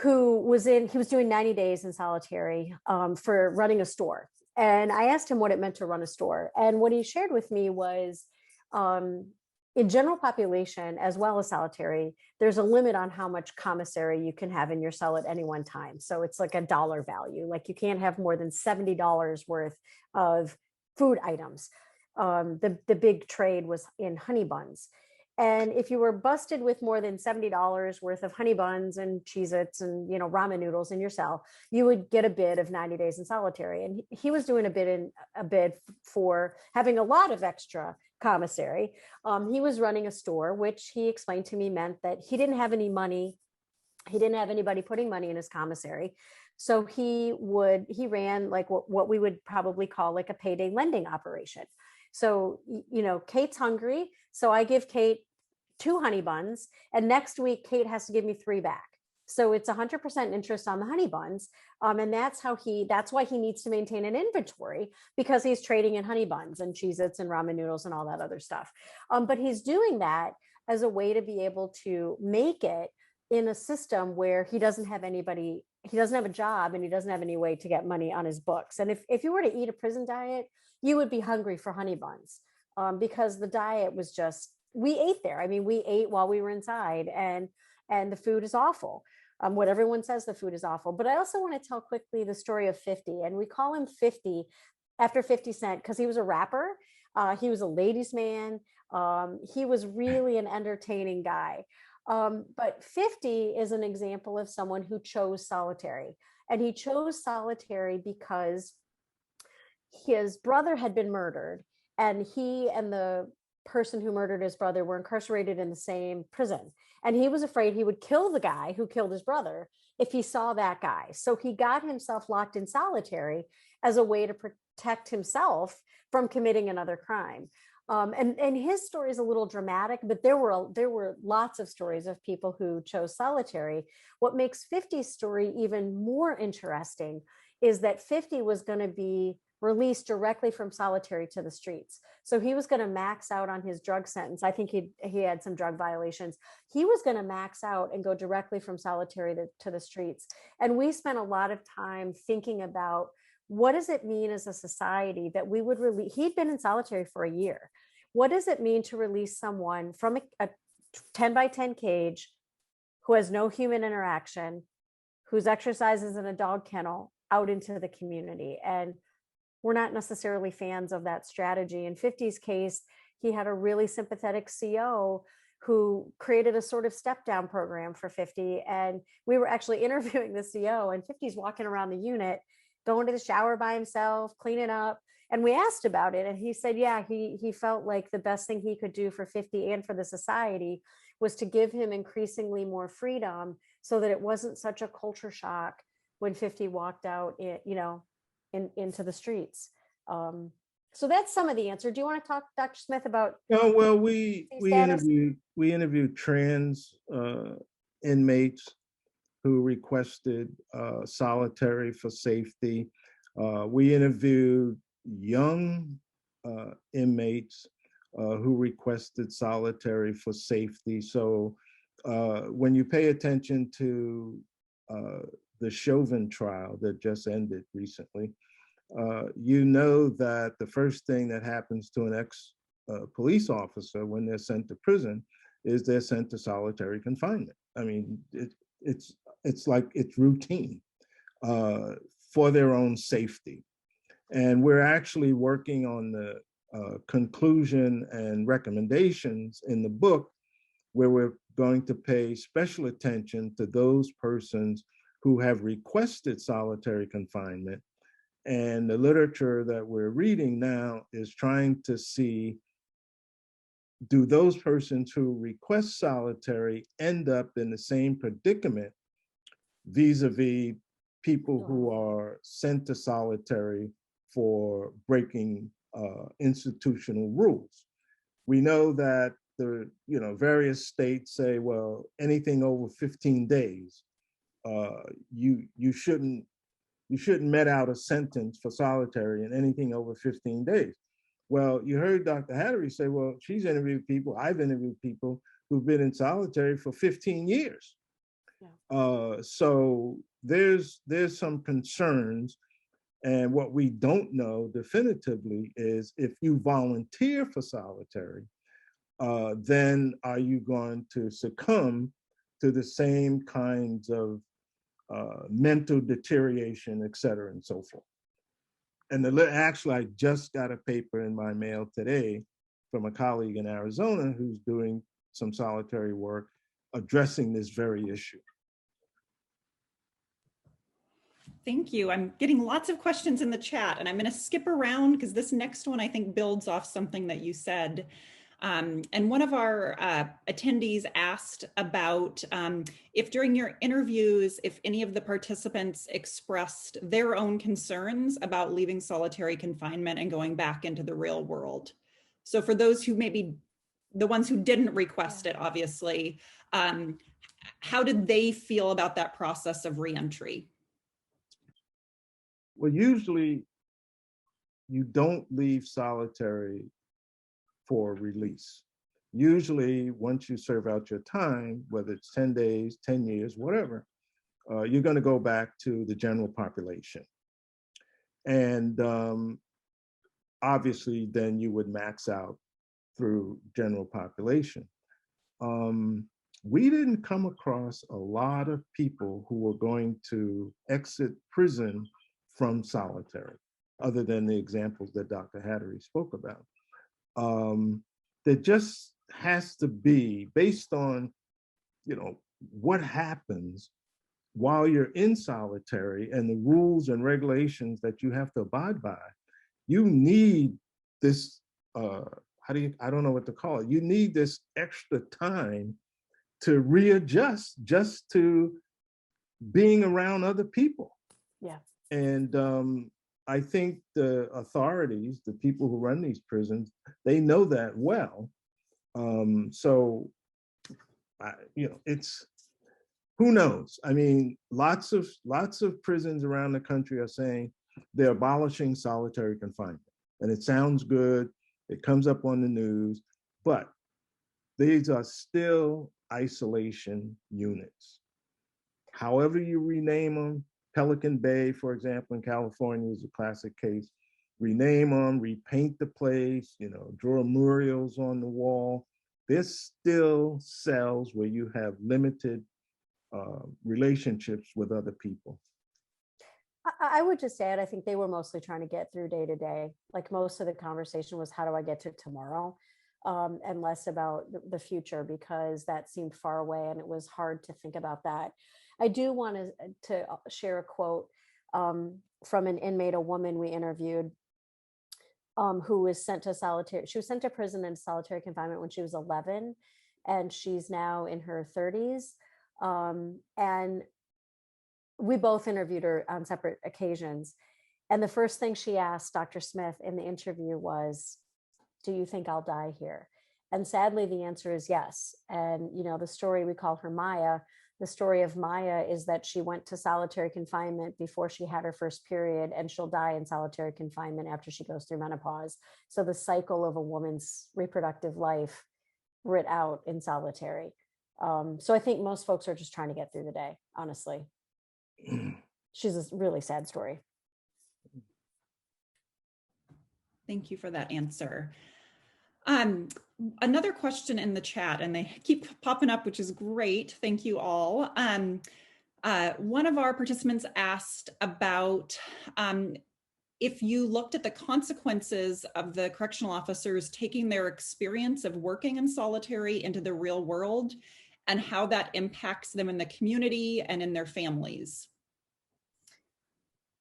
who was doing 90 days in solitary for running a store. And I asked him what it meant to run a store. And what he shared with me was in general population, as well as solitary, there's a limit on how much commissary you can have in your cell at any one time. So it's like a dollar value. Like you can't have more than $70 worth of food items. The big trade was in honey buns. And if you were busted with more than $70 worth of honey buns and Cheez-Its and ramen noodles in your cell, you would get a bid of 90 days in solitary. And he was doing a bid for having a lot of extra commissary. He was running a store, which he explained to me meant that he didn't have any money. He didn't have anybody putting money in his commissary. So he ran like what we would probably call like a payday lending operation. So, Kate's hungry. So I give Kate 2 honey buns, and next week Kate has to give me 3 back. So it's 100% interest on the honey buns. And that's why he needs to maintain an inventory, because he's trading in honey buns and Cheez-Its and ramen noodles and all that other stuff. But he's doing that as a way to be able to make it in a system where he doesn't have a job and he doesn't have any way to get money on his books. And if you were to eat a prison diet, you would be hungry for honey buns because the diet was just, we ate there. I mean, we ate while we were inside, and the food is awful. What everyone says, the food is awful. But I also want to tell quickly the story of 50, and we call him 50 after 50 Cent because he was a rapper. He was a ladies' man. He was really an entertaining guy. But 50 is an example of someone who chose solitary, and he chose solitary because his brother had been murdered, and he and the person who murdered his brother were incarcerated in the same prison. And he was afraid he would kill the guy who killed his brother if he saw that guy. So he got himself locked in solitary as a way to protect himself from committing another crime. And his story is a little dramatic, but there were lots of stories of people who chose solitary. What makes 50's story even more interesting is that 50 was going to be released directly from solitary to the streets. So he was going to max out on his drug sentence. I think he had some drug violations. He was going to max out and go directly from solitary to the streets. And we spent a lot of time thinking about, what does it mean as a society that we would release? He'd been in solitary for a year. What does it mean to release someone from a 10 by 10 cage who has no human interaction, whose exercise is in a dog kennel, out into the community? And we're not necessarily fans of that strategy. In 50's case, he had a really sympathetic CO who created a sort of step down program for 50. And we were actually interviewing the CO, and 50's walking around the unit, going to the shower by himself, cleaning up. And we asked about it, and he said, yeah, he felt like the best thing he could do for 50 and for the society was to give him increasingly more freedom, so that it wasn't such a culture shock when 50 walked out, into the streets. So that's some of the answer. Do you want to talk, Dr. Smith, about Oh, well, we status? interviewed trans inmates who requested solitary for safety. We interviewed young inmates who requested solitary for safety. So when you pay attention to the Chauvin trial that just ended recently, you know that the first thing that happens to an ex-police officer when they're sent to prison is they're sent to solitary confinement. I mean, it's like it's routine for their own safety. And we're actually working on the conclusion and recommendations in the book, where we're going to pay special attention to those persons who have requested solitary confinement. And the literature that we're reading now is trying to see, do those persons who request solitary end up in the same predicament vis-a-vis people who are sent to solitary for breaking institutional rules? We know that the various states say, well, anything over 15 days, you shouldn't met out a sentence for solitary, and anything over 15 days. Well, you heard Dr. Hattery say, well, she's interviewed people, I've interviewed people who've been in solitary for 15 years. Yeah. So there's some concerns. And what we don't know definitively is, if you volunteer for solitary, then are you going to succumb to the same kinds of mental deterioration, et cetera, and so forth. And actually, I just got a paper in my mail today from a colleague in Arizona who's doing some solitary work addressing this very issue. Thank you. I'm getting lots of questions in the chat, and I'm going to skip around because this next one I think builds off something that you said. And one of our attendees asked about if during your interviews, if any of the participants expressed their own concerns about leaving solitary confinement and going back into the real world. So for those who maybe, the ones who didn't request it, obviously, how did they feel about that process of reentry? Well, usually you don't leave solitary for release. Usually, once you serve out your time, whether it's 10 days, 10 years, whatever, you're going to go back to the general population. And obviously, then you would max out through general population. We didn't come across a lot of people who were going to exit prison from solitary, other than the examples that Dr. Hattery spoke about. There just has to be, based on, what happens while you're in solitary and the rules and regulations that you have to abide by. You need this, I don't know what to call it. You need this extra time to readjust just to being around other people. Yeah. And I think the authorities, the people who run these prisons, they know that well. So, it's, who knows? I mean, lots of prisons around the country are saying they're abolishing solitary confinement, and it sounds good. It comes up on the news, but these are still isolation units. However you rename them, Pelican Bay, for example, in California is a classic case. Rename them, repaint the place, draw murals on the wall. There's still cells where you have limited relationships with other people. I would just add, I think they were mostly trying to get through day to day. Like, most of the conversation was, how do I get to tomorrow? And less about the future, because that seemed far away and it was hard to think about that. I do want to share a quote from an inmate, a woman we interviewed. who was sent to solitary. She was sent to prison in solitary confinement when she was 11, and she's now in her 30s. And we both interviewed her on separate occasions. And the first thing she asked Dr. Smith in the interview was, "Do you think I'll die here?" And sadly, the answer is yes. And, you know, the story, we call her Maya. The story of Maya is that she went to solitary confinement before she had her first period, and she'll die in solitary confinement after she goes through menopause. So the cycle of a woman's reproductive life writ out in solitary. So I think most folks are just trying to get through the day, honestly. She's a really sad story. Thank you for that answer. Another question in the chat, and they keep popping up, which is great. Thank you all. One of our participants asked about if you looked at the consequences of the correctional officers taking their experience of working in solitary into the real world and how that impacts them in the community and in their families.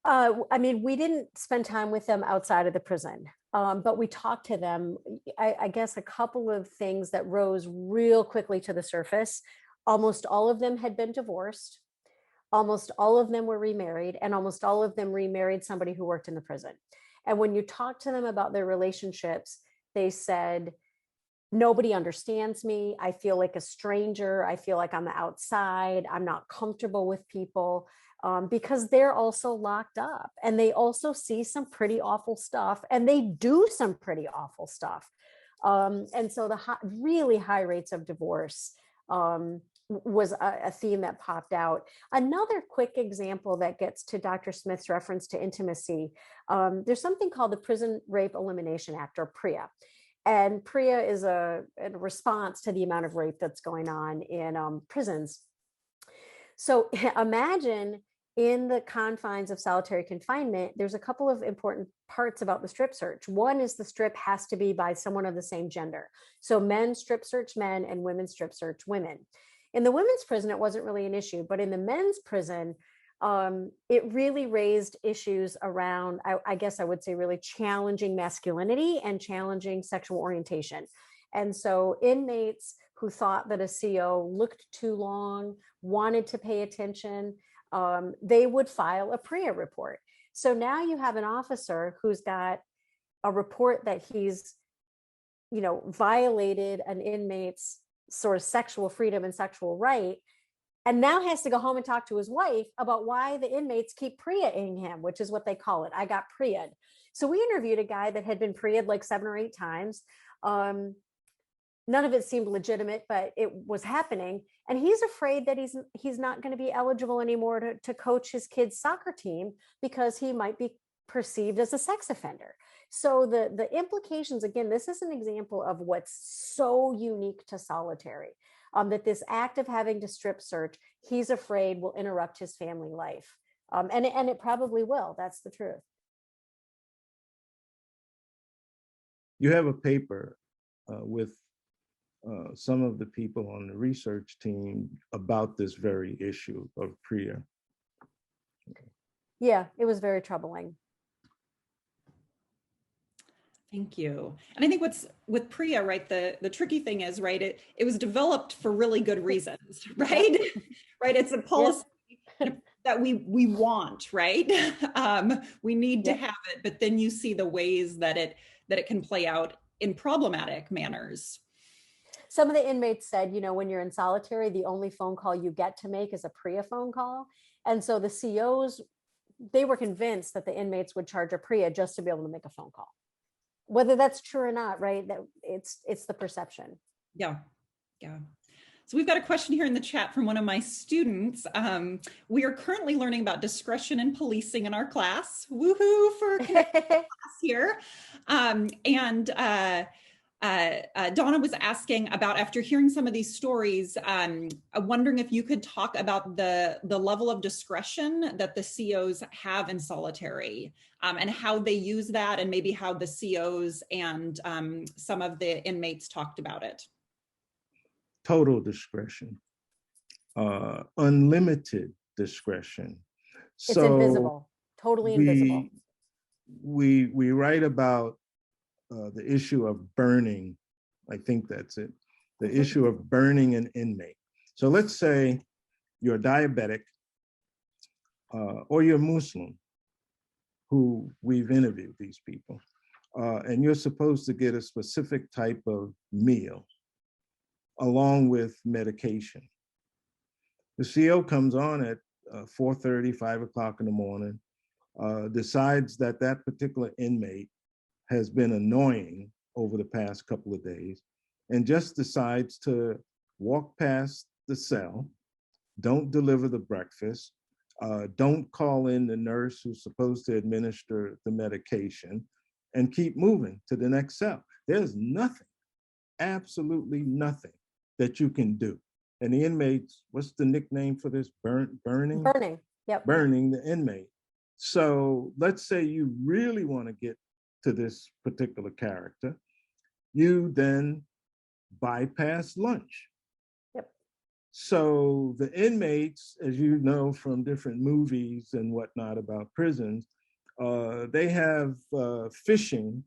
I mean, we didn't spend time with them outside of the prison, but we talked to them. I guess a couple of things that rose real quickly to the surface. Almost all of them had been divorced. Almost all of them were remarried, and almost all of them remarried somebody who worked in the prison. And when you talk to them about their relationships, they said, "Nobody understands me. I feel like a stranger. I feel like I'm outside. I'm not comfortable with people." Because they're also locked up, and they also see some pretty awful stuff, and they do some pretty awful stuff. And so the really high rates of divorce was a theme that popped out. Another quick example that gets to Dr. Smith's reference to intimacy, there's something called the Prison Rape Elimination Act, or PREA. And PREA is a response to the amount of rape that's going on in prisons. So imagine, in the confines of solitary confinement, there's a couple of important parts about the strip search. One is the strip has to be by someone of the same gender. So men strip search men and women strip search women. In the women's prison, it wasn't really an issue, but in the men's prison, it really raised issues around, I guess I would say, really challenging masculinity and challenging sexual orientation. And so inmates who thought that a CO looked too long, wanted to pay attention, they would file a PREA report. So now you have an officer who's got a report that he's, you know, violated an inmate's sort of sexual freedom and sexual right, and now has to go home and talk to his wife about why the inmates keep PREA-ing him, which is what they call it. I got PREA'd. So we interviewed a guy that had been PREA'd like 7 or 8 times. None of it seemed legitimate, but it was happening. And he's afraid that he's not going to be eligible anymore to coach his kid's soccer team because he might be perceived as a sex offender. So the implications, again, this is an example of what's so unique to solitary, that this act of having to strip search, he's afraid will interrupt his family life. And it probably will. That's the truth. You have a paper with some of the people on the research team about this very issue of PREA. Okay. Yeah, it was very troubling. Thank you. And I think what's with PREA, right, the tricky thing is, right, it was developed for really good reasons, right? Right, it's a policy that we want, right? We need to have it, but then you see the ways that it can play out in problematic manners. Some of the inmates said, you know, when you're in solitary, the only phone call you get to make is a PREA phone call. And so the COs, they were convinced that the inmates would charge a PREA just to be able to make a phone call. Whether that's true or not, right? That it's the perception. Yeah. So we've got a question here in the chat from one of my students. We are currently learning about discretion and policing in our class. Woohoo for class here. Donna was asking about, after hearing some of these stories, wondering if you could talk about the level of discretion that the COs have in solitary, and how they use that, and maybe how the COs and some of the inmates talked about it. Total discretion, unlimited discretion. It's invisible, totally invisible. We write about the issue of burning. I think that's it. The issue of burning an inmate. So let's say you're diabetic or you're Muslim, who we've interviewed these people, and you're supposed to get a specific type of meal along with medication. The CO comes on at 4:30, 5 o'clock in the morning, decides that that particular inmate has been annoying over the past couple of days, and just decides to walk past the cell, don't deliver the breakfast, don't call in the nurse who's supposed to administer the medication, and keep moving to the next cell. There's nothing, absolutely nothing that you can do. And the inmates, what's the nickname for this? Burning? Burning, yep. Burning the inmate. So let's say you really want to get to this particular character, you then bypass lunch. Yep. So the inmates, as you know from different movies and whatnot about prisons, they have fishing,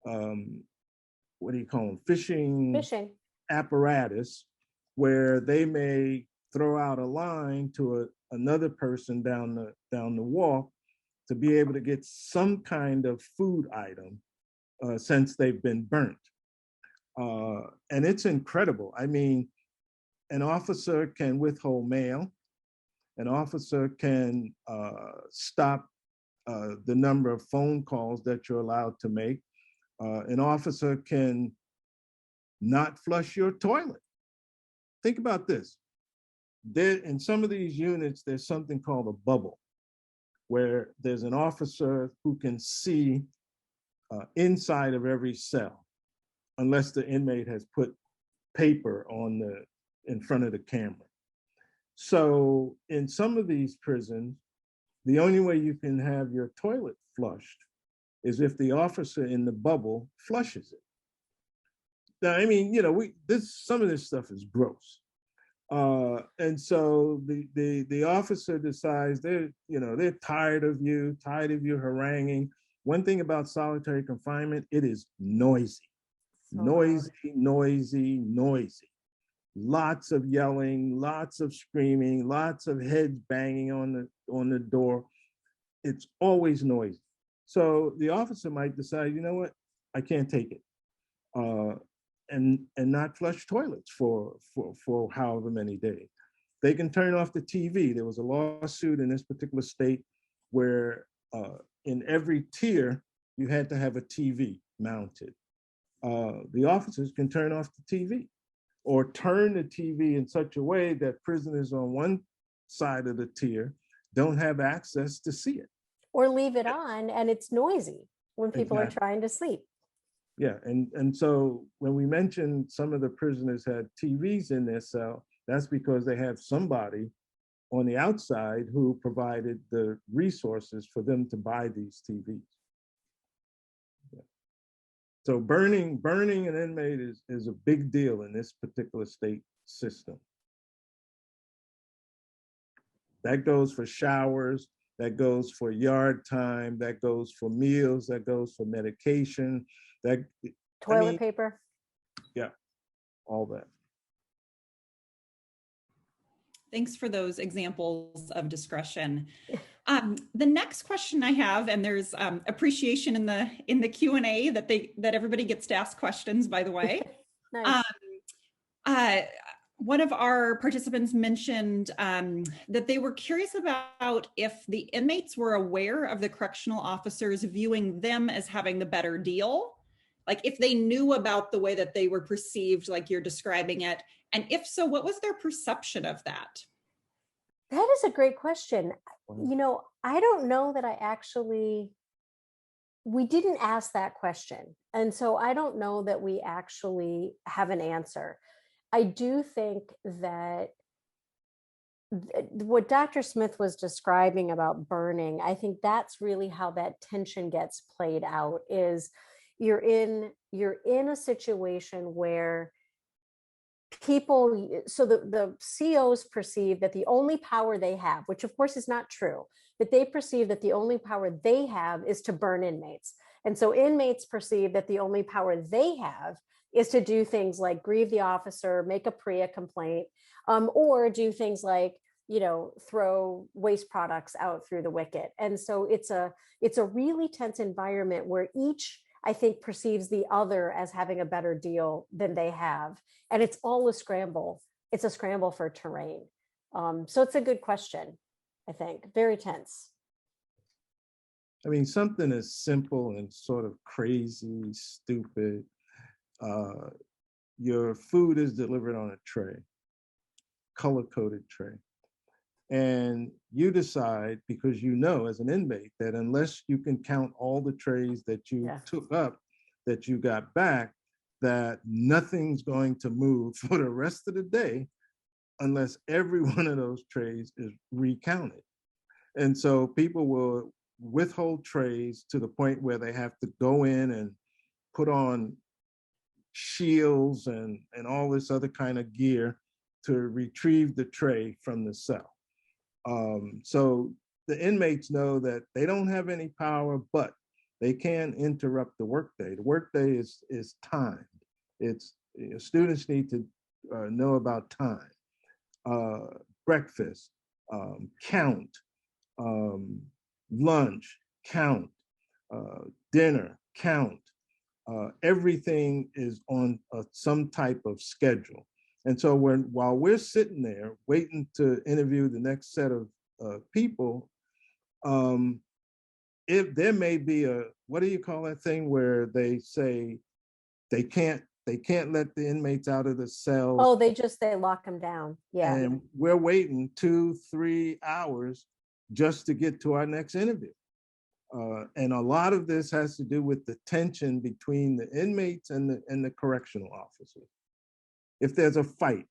what do you call them? Fishing apparatus, where they may throw out a line to another person down the walk to be able to get some kind of food item since they've been burnt. And it's incredible. I mean, an officer can withhold mail. An officer can stop the number of phone calls that you're allowed to make. An officer can not flush your toilet. Think about this. There, in some of these units, there's something called a bubble, where there's an officer who can see inside of every cell, unless the inmate has put paper in front of the camera. So in some of these prisons, the only way you can have your toilet flushed is if the officer in the bubble flushes it. Now, I mean, you know, some of this stuff is gross. And so the officer decides they're tired of you haranguing. One thing about solitary confinement, it is noisy. Noisy. Lots of yelling, lots of screaming, lots of heads banging on the door. It's always noisy. So the officer might decide, you know what, I can't take it. And not flush toilets for however many days. They can turn off the TV. There was a lawsuit in this particular state where in every tier, you had to have a TV mounted. The officers can turn off the TV or turn the TV in such a way that prisoners on one side of the tier don't have access to see it. Or leave it on and it's noisy when people are trying to sleep. Yeah, and so when we mentioned some of the prisoners had TVs in their cell, that's because they have somebody on the outside who provided the resources for them to buy these TVs. Yeah. So burning an inmate is a big deal in this particular state system. That goes for showers, that goes for yard time, that goes for meals, that goes for medication, that toilet paper. Yeah, all that. Thanks for those examples of discretion. The next question I have, and there's appreciation in the Q&A that everybody gets to ask questions, by the way. Nice. One of our participants mentioned that they were curious about if the inmates were aware of the correctional officers viewing them as having the better deal. Like if they knew about the way that they were perceived, like you're describing it. And if so, what was their perception of that? That is a great question. You know, I don't know that we didn't ask that question. And so I don't know that we actually have an answer. I do think that what Dr. Smith was describing about burning, I think that's really how that tension gets played out. Is you're in a situation where people, so the COs perceive that the only power they have, which of course is not true, but they perceive that the only power they have is to burn inmates. And so inmates perceive that the only power they have is to do things like grieve the officer, make a PREA complaint, or do things like, throw waste products out through the wicket. And so it's a really tense environment where each, I think, perceives the other as having a better deal than they have. And it's all a scramble. It's a scramble for terrain. So it's a good question, I think. Very tense. I mean, something as simple and sort of crazy, stupid. Your food is delivered on a tray, color-coded tray. And you decide, because as an inmate, that unless you can count all the trays that you took up, that you got back, that nothing's going to move for the rest of the day unless every one of those trays is recounted. And so people will withhold trays to the point where they have to go in and put on shields and all this other kind of gear to retrieve the tray from the cell. So the inmates know that they don't have any power, but they can interrupt the workday. The workday is timed. It's students need to know about time, breakfast, count, lunch, count, dinner, count. Everything is on some type of schedule. And so while we're sitting there waiting to interview the next set of people, if there may be what do you call that thing where they say they can't let the inmates out of the cells? Oh, they lock them down. Yeah. And we're waiting 2-3 hours just to get to our next interview. And a lot of this has to do with the tension between the inmates and the correctional officers. If there's a fight,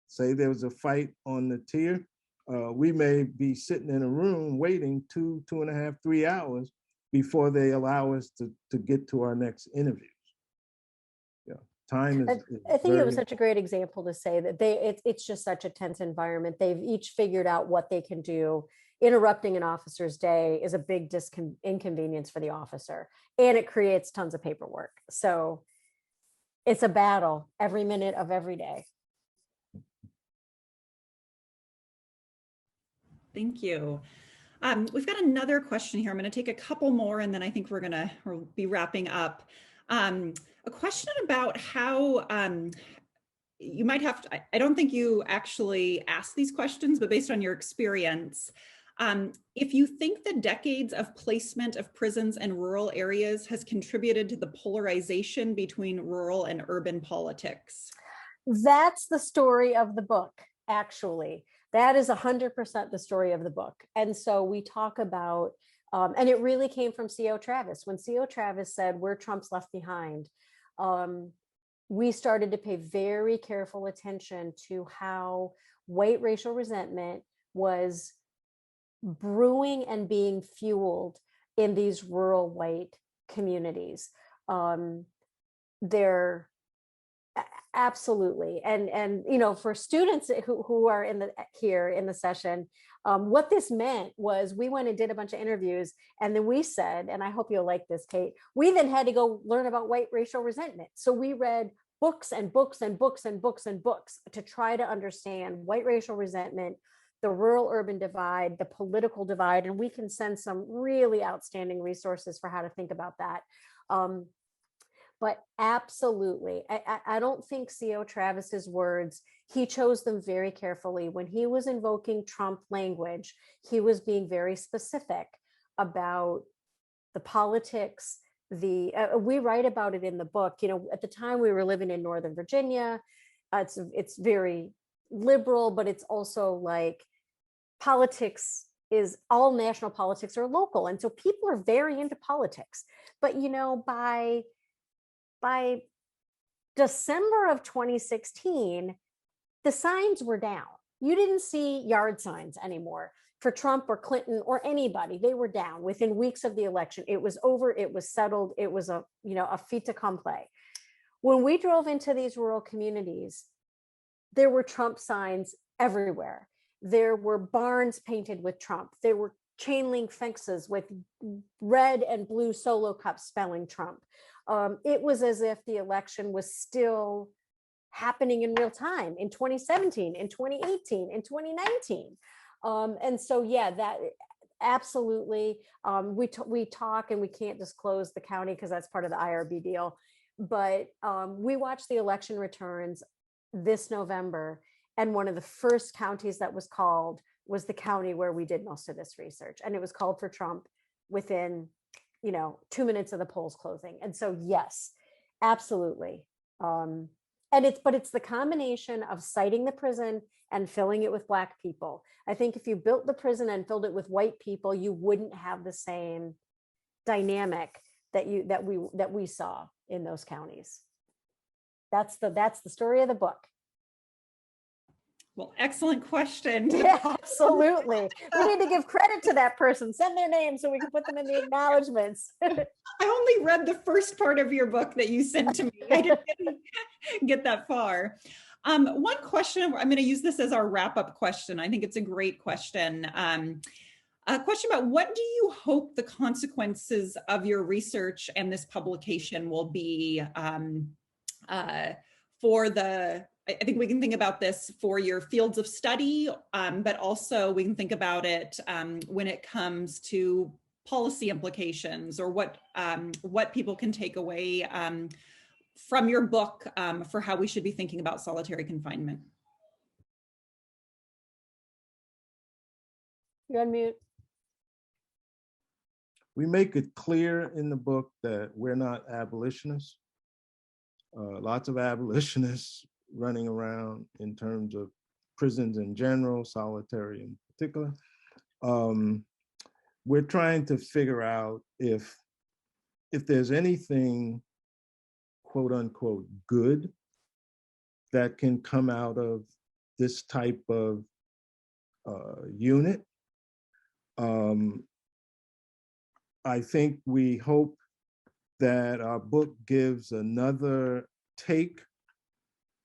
say there was a fight on the tier, we may be sitting in a room waiting 2.5, 3 hours before they allow us to get to our next interviews. Yeah, time is I think it was such a great example to say that it's just such a tense environment. They've each figured out what they can do. Interrupting an officer's day is a big inconvenience for the officer, and it creates tons of paperwork. So it's a battle every minute of every day. Thank you. We've got another question here. I'm going to take a couple more, and then I think we'll be wrapping up. A question about how you might have to, I don't think you actually asked these questions, but based on your experience, if you think the decades of placement of prisons in rural areas has contributed to the polarization between rural and urban politics. That's the story of the book, actually. That is 100% the story of the book. And so we talk about, and it really came from C.O. Travis. When C.O. Travis said, "We're Trump's left behind," we started to pay very careful attention to how white racial resentment was brewing and being fueled in these rural white communities. They're absolutely, and for students who are here in the session, what this meant was we went and did a bunch of interviews, and then we said, and I hope you'll like this, Kate, we then had to go learn about white racial resentment. So we read books and books and books and books and books to try to understand white racial resentment, the rural-urban divide, the political divide, and we can send some really outstanding resources for how to think about that. But absolutely, I don't think C.O. Travis's words, he chose them very carefully. When he was invoking Trump language, he was being very specific about the politics. We write about it in the book. At the time we were living in Northern Virginia, it's very liberal, but it's also like politics is all national politics are local. And so people are very into politics. But, by December of 2016, the signs were down. You didn't see yard signs anymore for Trump or Clinton or anybody. They were down within weeks of the election. It was over. It was settled. It was a fait accompli. When we drove into these rural communities, there were Trump signs everywhere. There were barns painted with Trump. There were chain link fences with red and blue solo cups spelling Trump. It was as if the election was still happening in real time in 2017, in 2018, in 2019. And so, yeah, that absolutely. We talk, and we can't disclose the county because that's part of the IRB deal. But we watched the election returns this November, and one of the first counties that was called was the county where we did most of this research, and it was called for Trump within 2 minutes of the polls closing. And so, yes, absolutely. And it's the combination of citing the prison and filling it with Black people. I think if you built the prison and filled it with white people, you wouldn't have the same dynamic that we saw in those counties. That's the story of the book. Well, excellent question. Yeah, absolutely. We need to give credit to that person. Send their name so we can put them in the acknowledgments. I only read the first part of your book that you sent to me. I didn't get that far. One question, I'm going to use this as our wrap-up question. I think it's a great question. A question about, what do you hope the consequences of your research and this publication will be for the, I think we can think about this for your fields of study, but also we can think about it when it comes to policy implications, or what people can take away from your book for how we should be thinking about solitary confinement. You're on mute. We make it clear in the book that we're not abolitionists. Lots of abolitionists running around in terms of prisons in general, solitary in particular. We're trying to figure out if there's anything, quote unquote, good that can come out of this type of unit. I think we hope that our book gives another take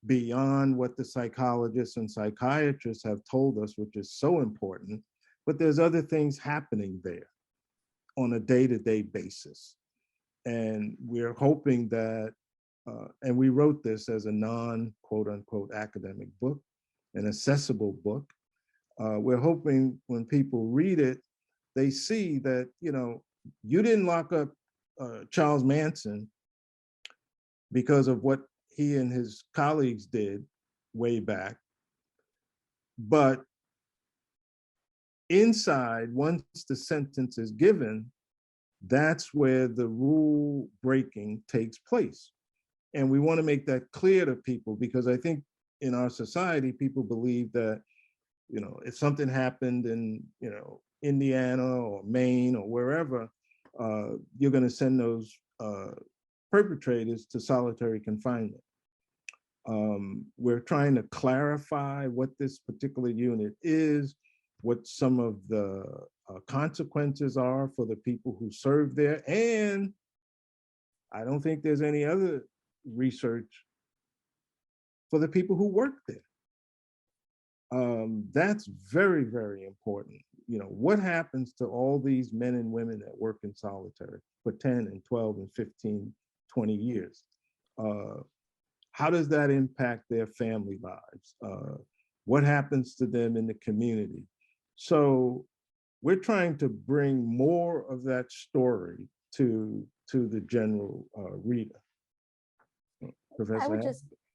beyond what the psychologists and psychiatrists have told us, which is so important, but there's other things happening there on a day-to-day basis. And we're hoping that, and we wrote this as a non-quote unquote academic book, an accessible book. We're hoping when people read it, they see that, you didn't lock up Charles Manson because of what he and his colleagues did way back. But inside, once the sentence is given, that's where the rule breaking takes place. And we want to make that clear to people, because I think in our society, people believe that, if something happened in, Indiana or Maine or wherever, you're going to send those perpetrators to solitary confinement. We're trying to clarify what this particular unit is, what some of the consequences are for the people who serve there. And I don't think there's any other research for the people who work there. That's very, very important. What happens to all these men and women that work in solitary for 10 and 12 and 15, 20 years? How does that impact their family lives? What happens to them in the community? So we're trying to bring more of that story to the general reader. Professor?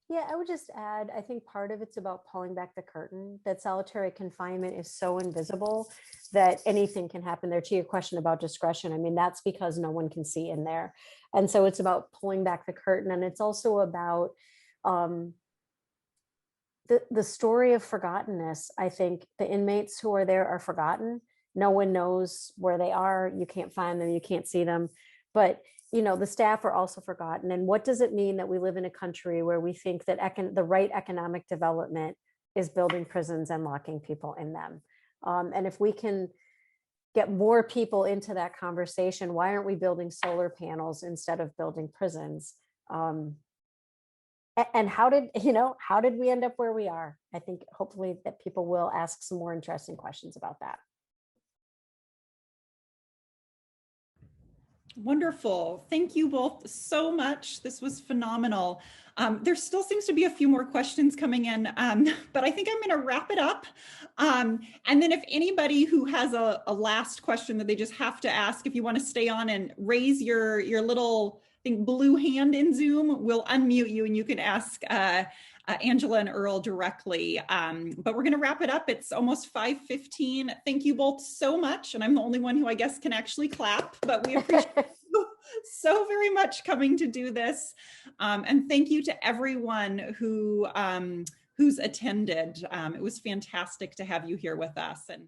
I would just add, I think part of it's about pulling back the curtain, that solitary confinement is so invisible that anything can happen there. To your question about discretion, I mean, that's because no one can see in there. And so it's about pulling back the curtain. And it's also about the story of forgottenness. I think the inmates who are there are forgotten. No one knows where they are. You can't find them. You can't see them. But the staff are also forgotten. And what does it mean that we live in a country where we think that the right economic development is building prisons and locking people in them? And if we can get more people into that conversation, why aren't we building solar panels instead of building prisons? And how did we end up where we are? I think hopefully that people will ask some more interesting questions about that. Wonderful. Thank you both so much. This was phenomenal. There still seems to be a few more questions coming in, but I think I'm going to wrap it up. And then if anybody who has a last question that they just have to ask, if you want to stay on and raise your little, I think, blue hand in Zoom, we'll unmute you and you can ask Angela and Earl directly. But we're going to wrap it up. It's almost 5:15. Thank you both so much. And I'm the only one who I guess can actually clap, but we appreciate you so very much coming to do this. And thank you to everyone who's attended. It was fantastic to have you here with us. And